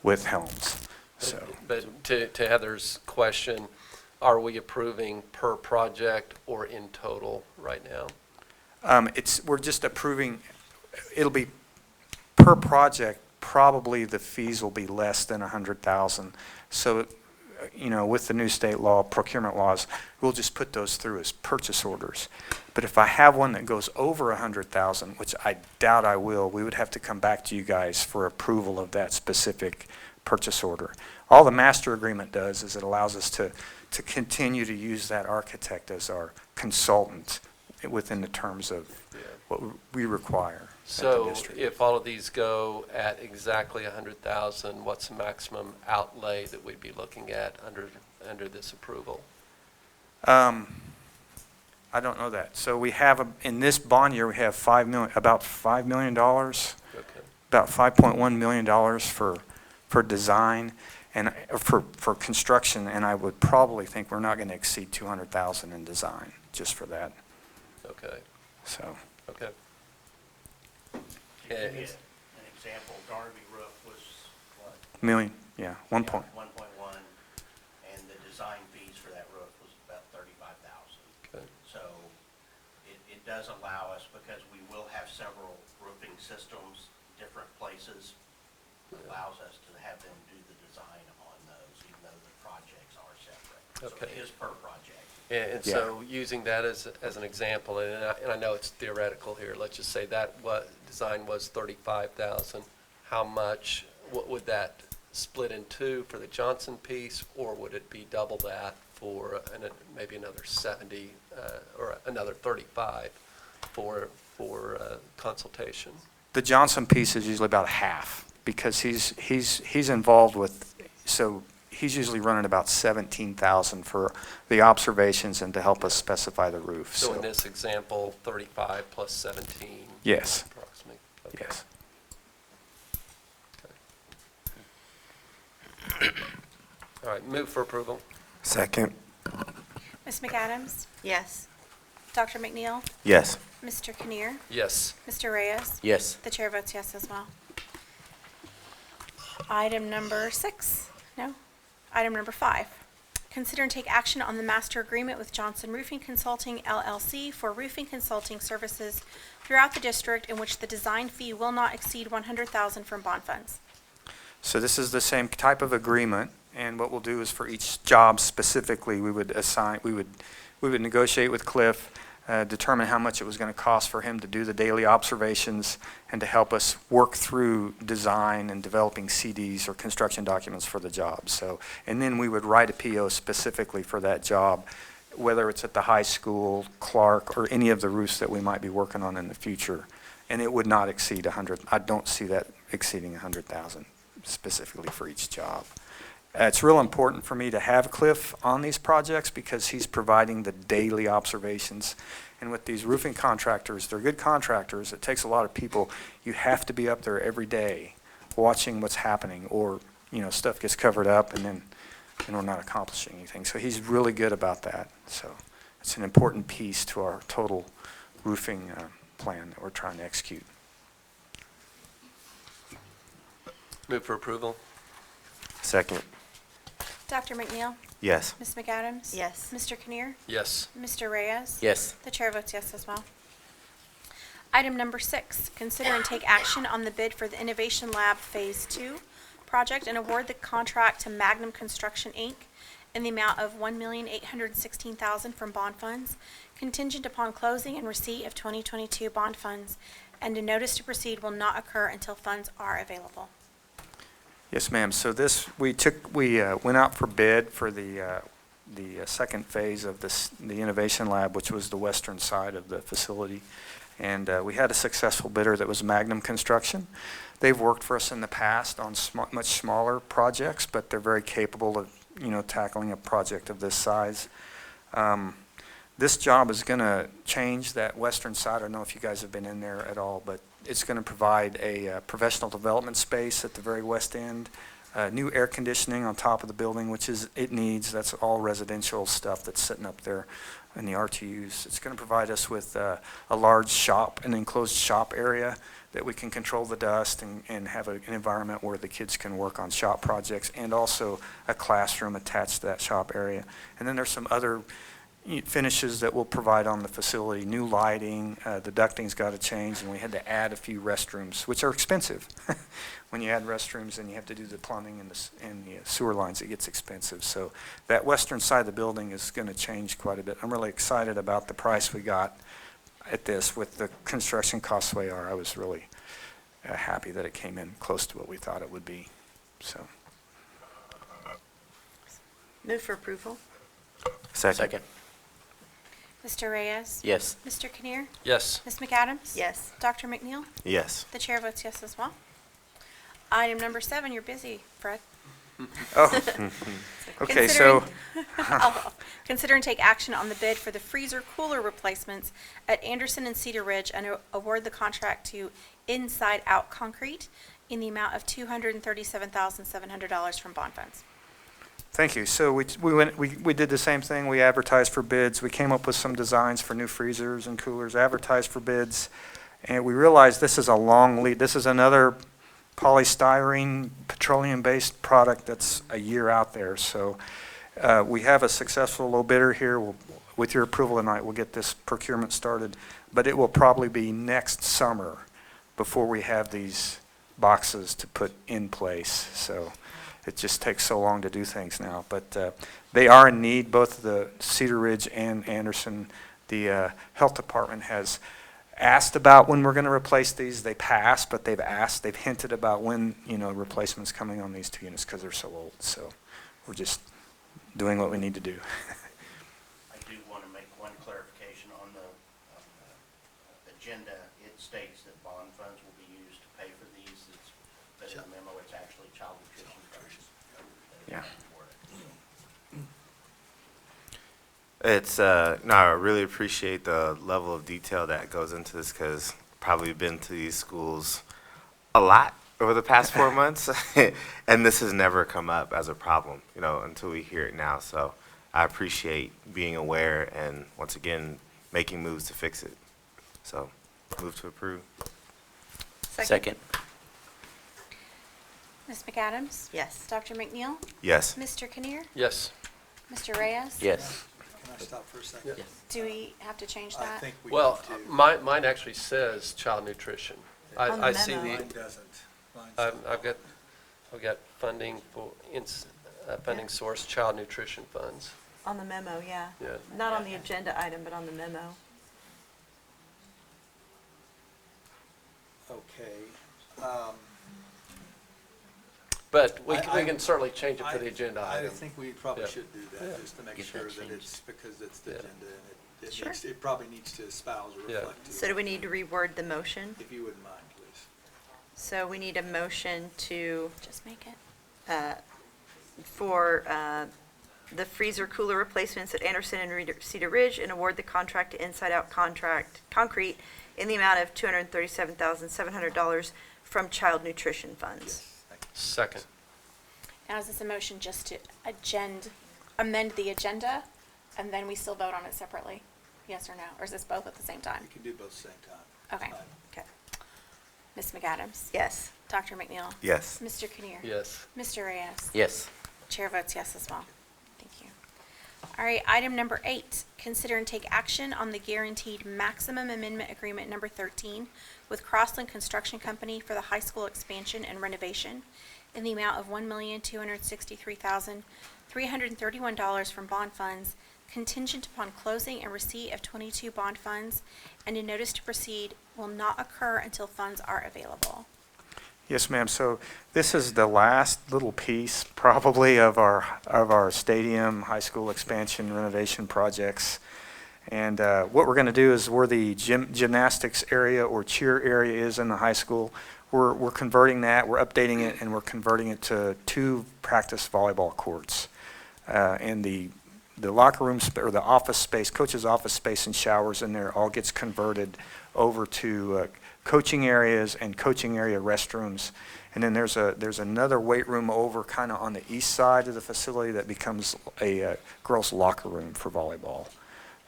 with Helms. So,
But to Heather's question, are we approving per project or in total right now?
we're just approving. It'll be per project. Probably the fees will be less than 100,000. So, with the new state law, procurement laws, we'll just put those through as purchase orders. But if I have one that goes over 100,000, which I doubt I will, we would have to come back to you guys for approval of that specific purchase order. All the master agreement does is it allows us to continue to use that architect as our consultant within the terms of what we require.
So if all of these go at exactly 100,000, what's the maximum outlay that we'd be looking at under this approval?
I don't know that. So we have, in this bond year, we have about $5 million, about $5.1 million for design and for construction, and I would probably think we're not going to exceed 200,000 in design just for that.
Okay.
So.
Okay.
To give you an example, Darby roof was what?
Million, yeah, 1 point.
1.1, and the design fees for that roof was about 35,000.
Okay.
So it does allow us, because we will have several roofing systems, different prices allows us to have them do the design on those, even though the projects are separate. So
Okay.
it is per project.
And so using that as an example, and I know it's theoretical here, let's just say that what design was 35,000. How much, what would that split in two for the Johnson piece, or would it be double that for maybe another 70 or another 35 for consultation?
The Johnson piece is usually about half because he's involved with, so he's usually running about 17,000 for the observations and to help us specify the roof.
So in this example, 35 plus 17?
Yes.
Approximately. Okay.
Yes.
Okay. All right, move for approval.
Second.
Ms. McAdams?
Yes.
Dr. McNeil?
Yes.
Mr. Kinnear?
Yes.
Mr. Reyes?
Yes.
The chair votes yes as well. Item number 6, no. Item number 5, consider and take action on the master agreement with Johnson Roofing Consulting LLC for roofing consulting services throughout the district in which the design fee will not exceed $100,000 from bond funds.
So this is the same type of agreement, and what we'll do is for each job specifically, we would negotiate with Cliff, determine how much it was going to cost for him to do the daily observations and to help us work through design and developing CDs or construction documents for the job. So, and then we would write a PO specifically for that job, whether it's at the high school, Clark, or any of the roofs that we might be working on in the future. And it would not exceed 100. I don't see that exceeding 100,000 specifically for each job. It's real important for me to have Cliff on these projects because he's providing the daily observations. And with these roofing contractors, they're good contractors. It takes a lot of people. You have to be up there every day watching what's happening, or stuff gets covered up and then we're not accomplishing anything. So he's really good about that. So it's an important piece to our total roofing plan that we're trying to execute.
Move for approval.
Second.
Dr. McNeil?
Yes.
Ms. McAdams?
Yes.
Mr. Kinnear?
Yes.
Mr. Reyes?
Yes.
The chair votes yes as well. Item number 6, consider and take action on the bid for the Innovation Lab Phase 2 project and award the contract to Magnum Construction, Inc. in the amount of $1,816,000 from bond funds, contingent upon closing and receipt of 2022 bond funds, and a notice to proceed will not occur until funds are available.
Yes, ma'am. So this, we went out for bid for the second phase of the Innovation Lab, which was the western side of the facility. And we had a successful bidder that was Magnum Construction. They've worked for us in the past on much smaller projects, but they're very capable of, tackling a project of this size. This job is going to change that western side. I don't know if you guys have been in there at all, but it's going to provide a professional development space at the very west end, new air conditioning on top of the building, which it needs. That's all residential stuff that's sitting up there in the RTUs. It's going to provide us with a large shop, an enclosed shop area that we can control the dust and have an environment where the kids can work on shop projects, and also a classroom attached to that shop area. And then there's some other finishes that we'll provide on the facility, new lighting, the ducting's got to change, and we had to add a few restrooms, which are expensive. When you add restrooms and you have to do the plumbing and the sewer lines, it gets expensive. So that western side of the building is going to change quite a bit. I'm really excited about the price we got at this. With the construction costs the way they are, I was really happy that it came in close to what we thought it would be. So.
Move for approval.
Second.
Mr. Reyes?
Yes.
Mr. Kinnear?
Yes.
Ms. McAdams?
Yes.
Dr. McNeil?
Yes.
The chair votes yes as well. Item number 7, you're busy, Fred.
Oh. Okay, so.
Consider and take action on the bid for the freezer cooler replacements at Anderson and Cedar Ridge and award the contract to Inside Out Concrete in the amount of $237,700 from bond funds.
Thank you. So we did the same thing. We advertised for bids. We came up with some designs for new freezers and coolers, advertised for bids, and we realized this is a long lead. This is another polystyrene, petroleum-based product that's a year out there. So we have a successful low bidder here. With your approval tonight, we'll get this procurement started, but it will probably be next summer before we have these boxes to put in place. So it just takes so long to do things now. But they are in need, both the Cedar Ridge and Anderson. The health department has asked about when we're going to replace these. They passed, but they've hinted about when, replacement's coming on these 2 units because they're so old. So we're just doing what we need to do.
I do want to make one clarification on the agenda. It states that bond funds will be used to pay for these, but in the memo, it's actually child nutrition funds.
Yeah.
It's no, I really appreciate the level of detail that goes into this because probably been to these schools a lot over the past 4 months, and this has never come up as a problem, until we hear it now. So I appreciate being aware and once again making moves to fix it. So move to approve.
Second.
Ms. McAdams?
Yes.
Dr. McNeil?
Yes.
Mr. Kinnear?
Yes.
Mr. Reyes?
Yes.
Can I stop for a second?
Yes.
Do we have to change that?
I think we
Well,
need to.
mine actually says child nutrition.
On the
I see
memo.
Mine doesn't. Mine
I've got funding for, funding source, child nutrition funds.
On the memo, yeah.
Yeah.
Not on the agenda item, but on the memo.
Okay.
But we
I-
can certainly change it for the agenda
I
item.
think we probably
Yeah.
should do
Yeah.
that, just to make
Get
sure
that
that
changed.
it's, because it's the
Yeah.
agenda, and it
Sure.
needs, it probably needs to espouse or
Yeah.
reflect.
So do we need to reword the motion?
If you wouldn't mind, please.
So we need a motion to,
Just make it.
for the freezer cooler replacements at Anderson and Cedar Ridge, and award the contract to Inside Out Concrete in the amount of $237,700 from child nutrition funds.
Second.
Now, is this a motion just to amend the agenda, and then we still vote on it separately? Yes or no? Or is this both at the same
You
time?
can do both at the same time.
Okay.
Fine.
Okay.
Ms. McAdams?
Yes.
Dr. McNeil?
Yes.
Mr. Kinnear?
Yes.
Mr. Reyes?
Yes.
Chair votes yes as well. Thank you. All right, item number 8, consider and take action on the guaranteed maximum amendment agreement number 13 with Crossland Construction Company for the high school expansion and renovation in the amount of $1,263,331 from bond funds, contingent upon closing and receipt of 22 bond funds, and a notice to proceed will not occur until funds are available.
Yes, ma'am. So this is the last little piece probably of our stadium, high school expansion renovation projects. And what we're going to do is where the gymnastics area or cheer area is in the high school, we're converting that, we're updating it, and we're converting it to 2 practice volleyball courts. And the locker room, or the office space, coach's office space and showers in there all gets converted over to coaching areas and coaching area restrooms. And then there's another weight room over kind of on the east side of the facility that becomes a girls' locker room for volleyball.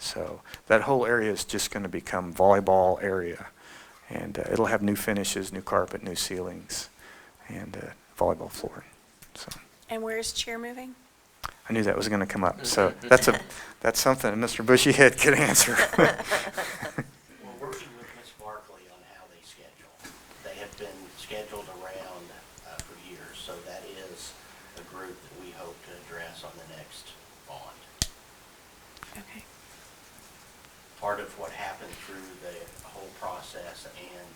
So that whole area is just going to become volleyball area. And it'll have new finishes, new carpet, new ceilings, and volleyball floor. So
And where's cheer moving?
I knew that was going to come up. So that's something Mr. Bushyhead could answer.
We're working with Ms. Barkley on how they schedule. They have been scheduled around for years, so that is a group that we hope to address on the next bond.
Okay.
Part of what happened through the whole process and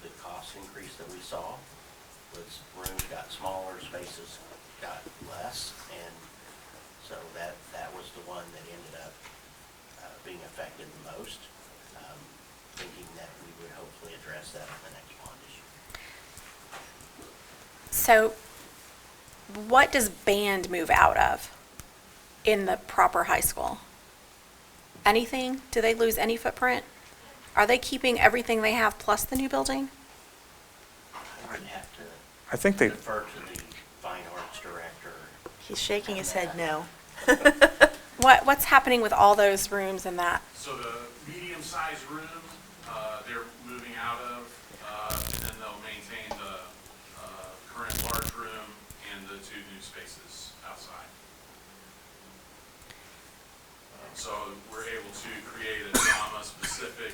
the cost increase that we saw was rooms got smaller, spaces got less, and so that was the one that ended up being affected the most, thinking that we would hopefully address that on the next bond issue.
So what does band move out of in the proper high school? Anything? Do they lose any footprint? Are they keeping everything they have plus the new building?
I would have to
I think they,
defer to the fine arts director.
He's shaking his head no.
What's happening with all those rooms and that?
So the medium-sized room, they're moving out of, and then they'll maintain the current large room and the 2 new spaces outside. So we're able to create a drama-specific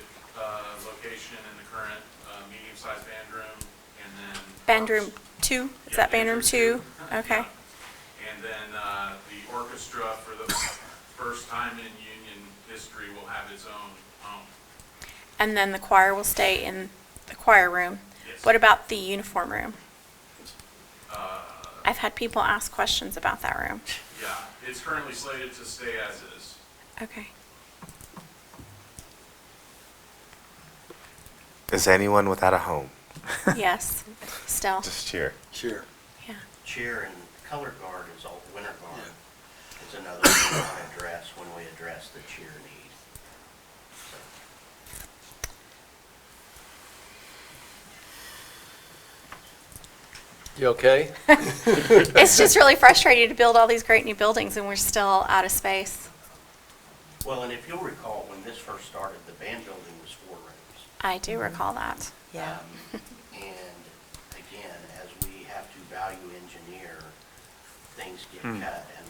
location in the current medium-sized band room, and then
Band room 2? Is that band room 2? Okay.
And then the orchestra, for the first time in union history, will have its own home.
And then the choir will stay in the choir room.
Yes.
What about the uniform room?
Uh,
I've had people ask questions about that room.
Yeah, it's currently slated to stay as is.
Okay.
Is anyone without a home?
Yes, still.
Just cheer.
Cheer.
Yeah.
Cheer and color guard is all, winter guard. It's another thing we want to address when we address the cheer need.
You okay?
It's just really frustrating to build all these great new buildings and we're still out of space.
Well, and if you'll recall, when this first started, the band building was 4 rooms.
I do recall that.
Yeah.
And again, as we have to value engineer, things get
Hmm.
cut, and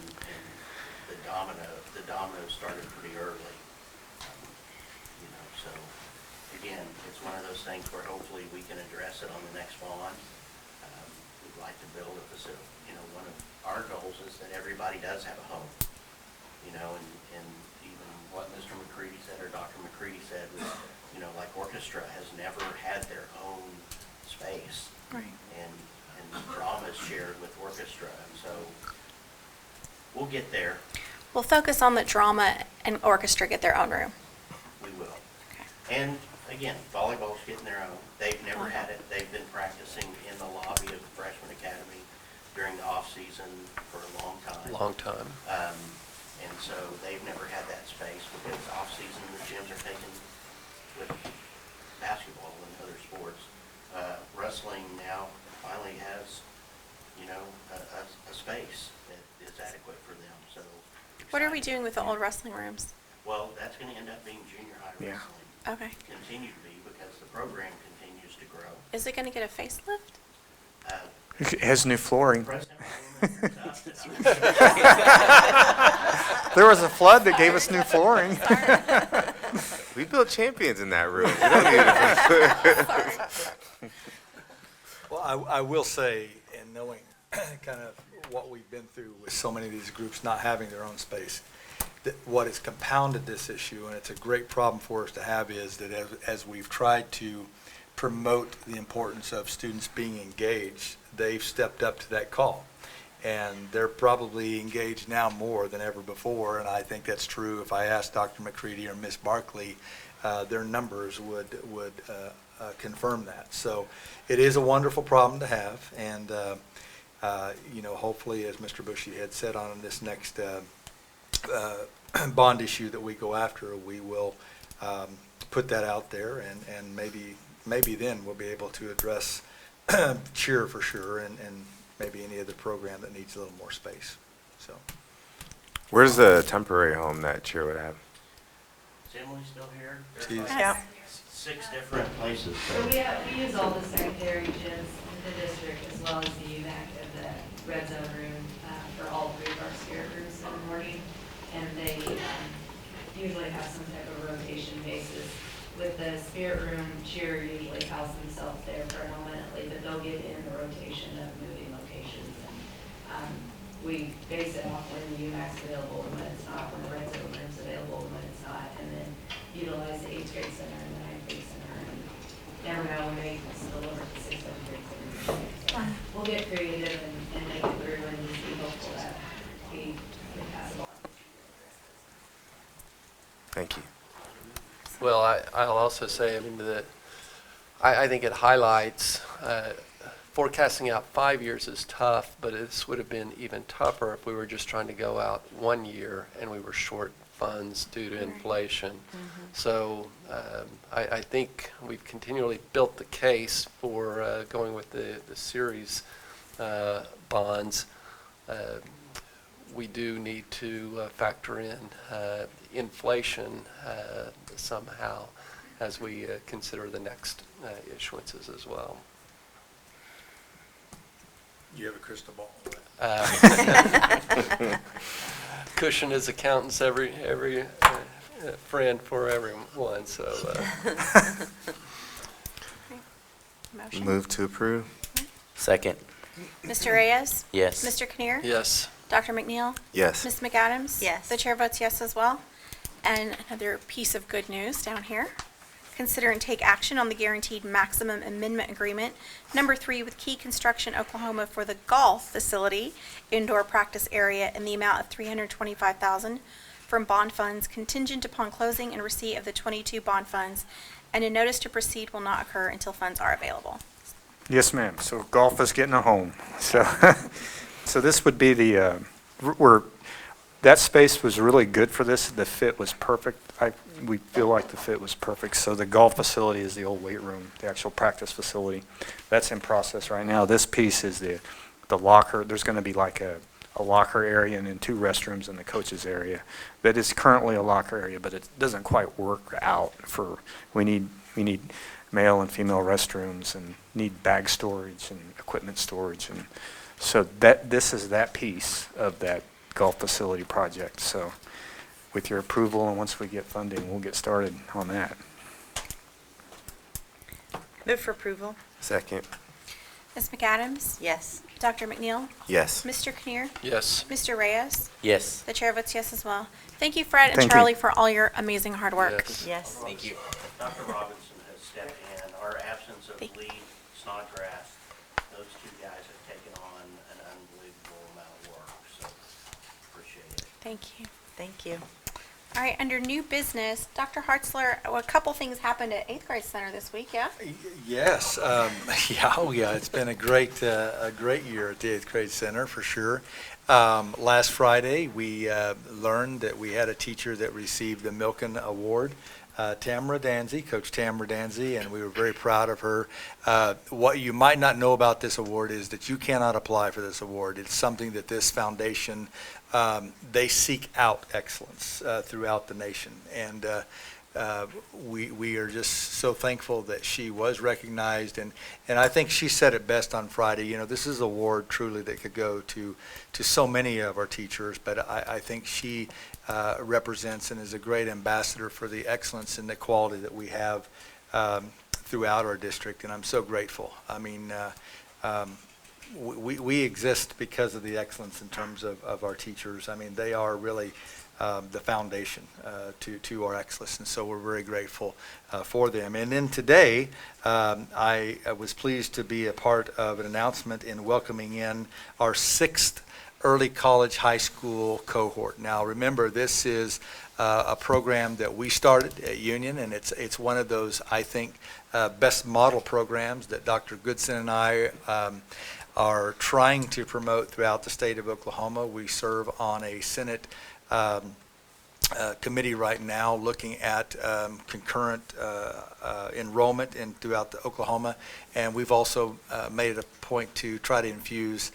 the dominoes started pretty early. You know, so again, it's one of those things where hopefully we can address it on the next bond. We'd like to build a facility. You know, one of our goals is that everybody does have a home. You know, and even what Mr. McCready said or Dr. McCready said was, you know, like orchestra has never had their own space.
Right.
And drama is shared with orchestra, and so we'll get there.
We'll focus on the drama and orchestra get their own room.
We will.
Okay.
And again, volleyball's getting their own. They've never had it. They've been practicing in the lobby of the freshman academy during the off-season for a long time.
Long time.
And so they've never had that space because off-season the gyms are taken with basketball and other sports. Wrestling now finally has, you know, a space that is adequate for them, so.
What are we doing with the old wrestling rooms?
Well, that's gonna end up being junior high
Yeah.
wrestling.
Okay.
Continue to be because the program continues to grow.
Is it going to get a facelift?
It has new flooring.
President Roman turns out that
There was a flood that gave us new flooring.
We built champions in that room. We don't need it.
Well, I will say, and knowing kind of what we've been through with so many of these groups not having their own space, that what has compounded this issue, and it's a great problem for us to have, is that as we've tried to promote the importance of students being engaged, they've stepped up to that call. And they're probably engaged now more than ever before, and I think that's true. If I asked Dr. McCready or Ms. Barkley, their numbers would confirm that. So it is a wonderful problem to have, and you know, hopefully, as Mr. Bushy had said on this next bond issue that we go after, we will put that out there, and maybe then we'll be able to address cheer for sure, and maybe any other program that needs a little more space. So,
Where's the temporary home that cheer would have?
Is Emily still here?
She's-
Yeah.
6 different places.
So we use all the secondary gyms in the district as well as the UMAC and the red zone room for all 3 of our spirit rooms in the morning. And they usually have some type of rotation basis. With the spirit room, cheer usually house themselves there permanently, but they'll get in the rotation of moving locations. And we base it off when the UMAC's available and when it's not, when the red zone room's available and when it's not, and then utilize the 8th grade center and the 9th grade center. And never know when they deliver to 6th, 7th grade center. So we'll get creative and make it through and just be hopeful that we can pass it on.
Thank you.
Well, I'll also say, I mean, that I think it highlights, forecasting out 5 years is tough, but this would have been even tougher if we were just trying to go out 1 year and we were short funds due to inflation. So I think we've continually built the case for going with the series bonds. We do need to factor in inflation somehow as we consider the next issuances as well.
You have a crystal ball.
Cushion is accountants every friend for everyone. So
Motion.
Move to approve.
Second.
Mr. Reyes?
Yes.
Mr. Kinnear?
Yes.
Dr. McNeil?
Yes.
Ms. McAdams?
Yes.
The chair votes yes as well. And another piece of good news down here. Consider and take action on the guaranteed maximum amendment agreement, number 3, with Key Construction Oklahoma for the golf facility indoor practice area in the amount of $325,000 from bond funds contingent upon closing and receipt of the 22 bond funds, and a notice to proceed will not occur until funds are available.
Yes, ma'am. So golf is getting a home. So, so this would be the, that space was really good for this. The fit was perfect. We feel like the fit was perfect. So the golf facility is the old weight room, the actual practice facility. That's in process right now. This piece is the locker. There's going to be like a locker area and then 2 restrooms in the coaches area. That is currently a locker area, but it doesn't quite work out for, we need male and female restrooms and need bag storage and equipment storage. And so this is that piece of that golf facility project. So with your approval and once we get funding, we'll get started on that.
Move for approval.
Second.
Ms. McAdams?
Yes.
Dr. McNeil?
Yes.
Mr. Kinnear?
Yes.
Mr. Reyes?
Yes.
The chair votes yes as well. Thank you, Fred and
Thank you.
Charlie, for all your amazing hard work.
Yes.
Yes.
Thank you. Dr. Robinson has stepped in. Our absence of
Thank-
Lee Snodgrass, those 2 guys have taken on an unbelievable amount of work, so appreciate it.
Thank you.
Thank you.
All right, under new business, Dr. Hartzler, a couple things happened at 8th grade center this week, yeah?
Yes, yeah, it's been a great year at the 8th grade center for sure. Last Friday, we learned that we had a teacher that received the Milken Award, Tamara Danzy, Coach Tamara Danzy, and we were very proud of her. What you might not know about this award is that you cannot apply for this award. It's something that this foundation, they seek out excellence throughout the nation. And we are just so thankful that she was recognized. And I think she said it best on Friday. You know, this is an award truly that could go to so many of our teachers, but I think she represents and is a great ambassador for the excellence and the quality that we have throughout our district, and I'm so grateful. I mean, we exist because of the excellence in terms of our teachers. I mean, they are really the foundation to our excellence, and so we're very grateful for them. And then today, I was pleased to be a part of an announcement in welcoming in our 6th early college high school cohort. Now, remember, this is a program that we started at Union, and it's one of those, I think, best model programs that Dr. Goodson and I are trying to promote throughout the state of Oklahoma. We serve on a Senate committee right now looking at concurrent enrollment throughout Oklahoma, and we've also made it a point to try to infuse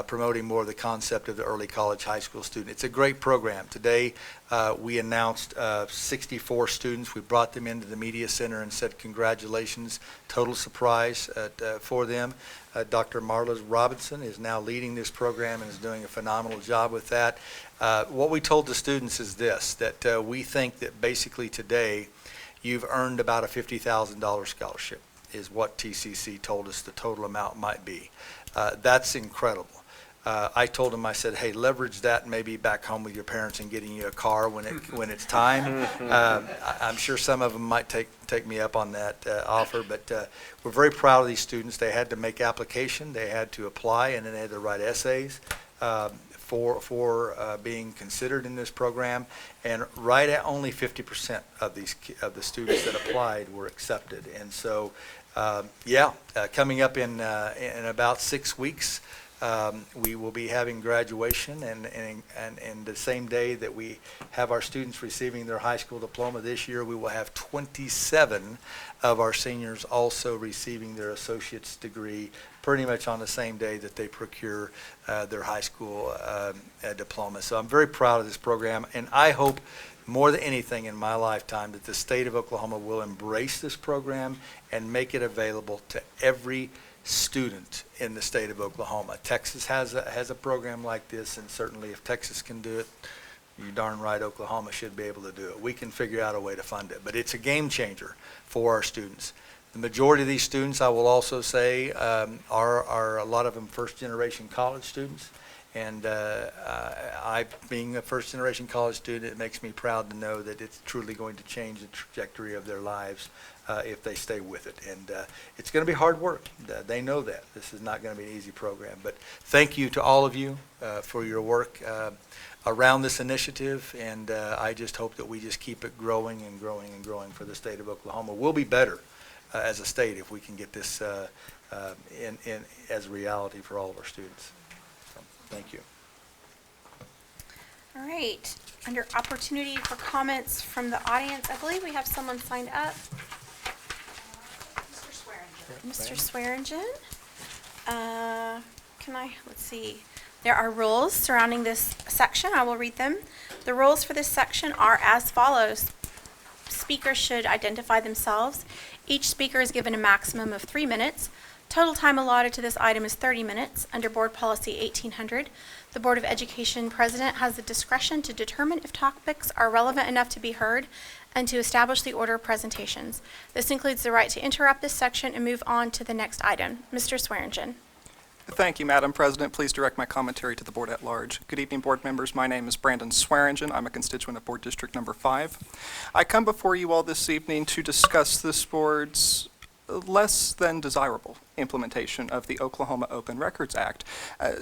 promoting more of the concept of the early college high school student. It's a great program. Today we announced 64 students. We brought them into the media center and said congratulations, total surprise for them. Dr. Marla Robinson is now leading this program and is doing a phenomenal job with that. What we told the students is this, that we think that basically today you've earned about a $50,000 scholarship is what TCC told us the total amount might be. That's incredible. I told them, I said, hey, leverage that maybe back home with your parents and getting you a car when it's time. I'm sure some of them might take me up on that offer, but we're very proud of these students. They had to make application, they had to apply, and then they had to write essays for being considered in this program. And right at only 50% of the students that applied were accepted. And so, coming up in about 6 weeks, we will be having graduation, and the same day that we have our students receiving their high school diploma this year, we will have 27 of our seniors also receiving their associate's degree pretty much on the same day that they procure their high school diploma. So I'm very proud of this program, and I hope more than anything in my lifetime that the state of Oklahoma will embrace this program and make it available to every student in the state of Oklahoma. Texas has a program like this, and certainly if Texas can do it, you darn right Oklahoma should be able to do it. We can figure out a way to fund it, but it's a game changer for our students. The majority of these students, I will also say, are a lot of them first-generation college students. And I, being a first-generation college student, it makes me proud to know that it's truly going to change the trajectory of their lives if they stay with it. And it's going to be hard work. They know that. This is not going to be an easy program. But thank you to all of you for your work around this initiative. And I just hope that we just keep it growing and growing and growing for the state of Oklahoma. We'll be better as a state if we can get this in as a reality for all of our students. Thank you.
All right, under opportunity for comments from the audience, I believe we have someone signed up. Mr. Swearingen. Let's see. There are rules surrounding this section. I will read them. The rules for this section are as follows. Speakers should identify themselves. Each speaker is given a maximum of 3 minutes. Total time allotted to this item is 30 minutes. Under Board Policy 1800, the Board of Education President has the discretion to determine if topics are relevant enough to be heard and to establish the order of presentations. This includes the right to interrupt this section and move on to the next item. Mr. Swearingen.
Thank you, Madam President. Please direct my commentary to the board at large. Good evening, board members. My name is Brandon Swearingen. I'm a constituent of Board District Number 5. I come before you all this evening to discuss this board's less than desirable implementation of the Oklahoma Open Records Act.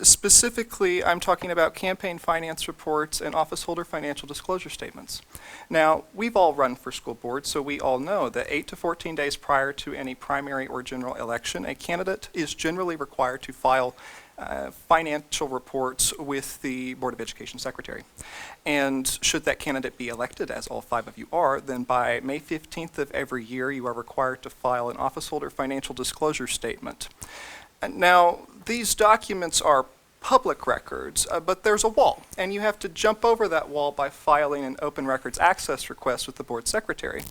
Specifically, I'm talking about campaign finance reports and office holder financial disclosure statements. Now, we've all run for school boards, so we all know that 8 to 14 days prior to any primary or general election, a candidate is generally required to file financial reports with the Board of Education Secretary. And should that candidate be elected, as all 5 of you are, then by May 15th of every year, you are required to file an office holder financial disclosure statement. And now, these documents are public records, but there's a wall, and you have to jump over that wall by filing an open records access request with the board secretary.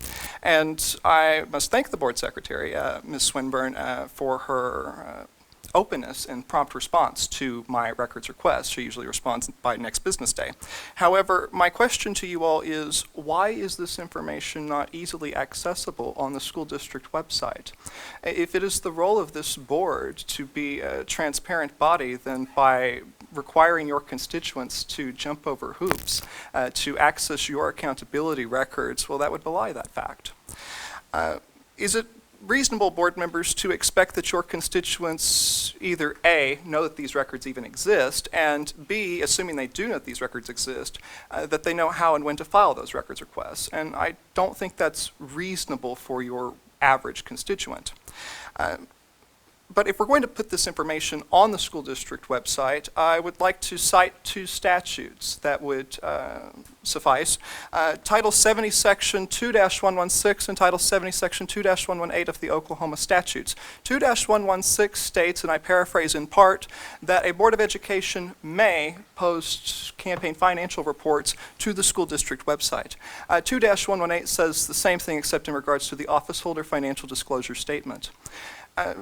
And I must thank the board secretary, Ms. Swinburne, for her openness and prompt response to my records request. She usually responds by next business day. However, my question to you all is, why is this information not easily accessible on the school district website? If it is the role of this board to be a transparent body, then by requiring your constituents to jump over hoops to access your accountability records, well, that would belie that fact. Is it reasonable, board members, to expect that your constituents either A, know that these records even exist, and B, assuming they do know that these records exist, that they know how and when to file those records requests? And I don't think that's reasonable for your average constituent. But if we're going to put this information on the school district website, I would like to cite 2 statutes that would suffice. Title 70, Section 2-116 and Title 70, Section 2-118 of the Oklahoma statutes. 2-116 states, and I paraphrase in part, that a Board of Education may post campaign financial reports to the school district website. 2-118 says the same thing except in regards to the office holder financial disclosure statement.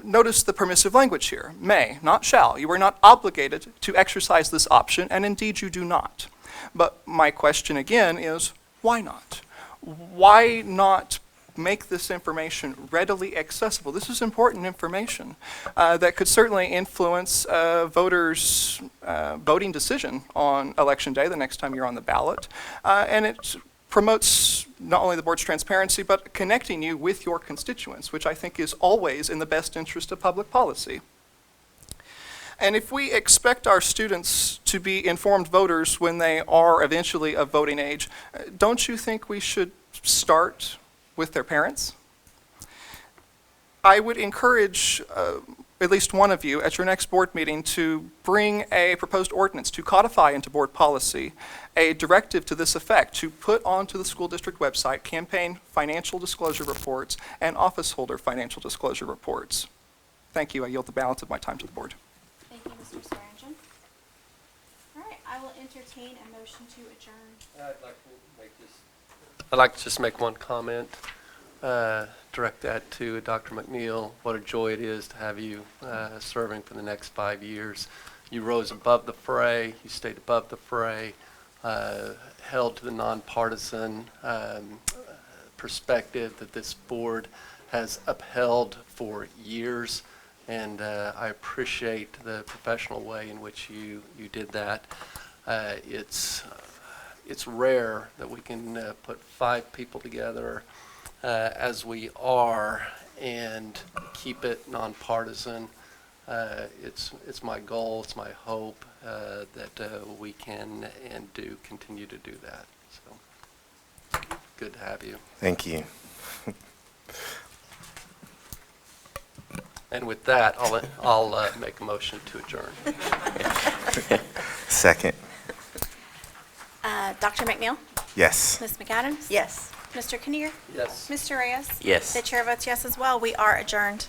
Notice the permissive language here, may, not shall. You are not obligated to exercise this option, and indeed you do not. But my question again is, why not? Why not make this information readily accessible? This is important information that could certainly influence voters' voting decision on Election Day, the next time you're on the ballot, and it promotes not only the board's transparency, but connecting you with your constituents, which I think is always in the best interest of public policy. And if we expect our students to be informed voters when they are eventually of voting age, don't you think we should start with their parents? I would encourage at least one of you at your next board meeting to bring a proposed ordinance to codify into board policy a directive to this effect, to put onto the school district website campaign financial disclosure reports and office holder financial disclosure reports. Thank you. I yield the balance of my time to the board.
Thank you, Mr. Swearingen. All right, I will entertain a motion to adjourn.
I'd like to just make one comment. Direct that to Dr. McNeil. What a joy it is to have you serving for the next 5 years. You rose above the fray. You stayed above the fray, held to the nonpartisan perspective that this board has upheld for years, and I appreciate the professional way in which you did that. It's rare that we can put 5 people together as we are and keep it nonpartisan. It's my goal, it's my hope that we can and do continue to do that. So, good to have you.
Thank you.
And with that, I'll make a motion to adjourn.
Second.
Dr. McNeil?
Yes.
Ms. McAdams?
Yes.
Mr. Kinnear?
Yes.
Mr. Reyes?
Yes.
The chair votes yes as well. We are adjourned.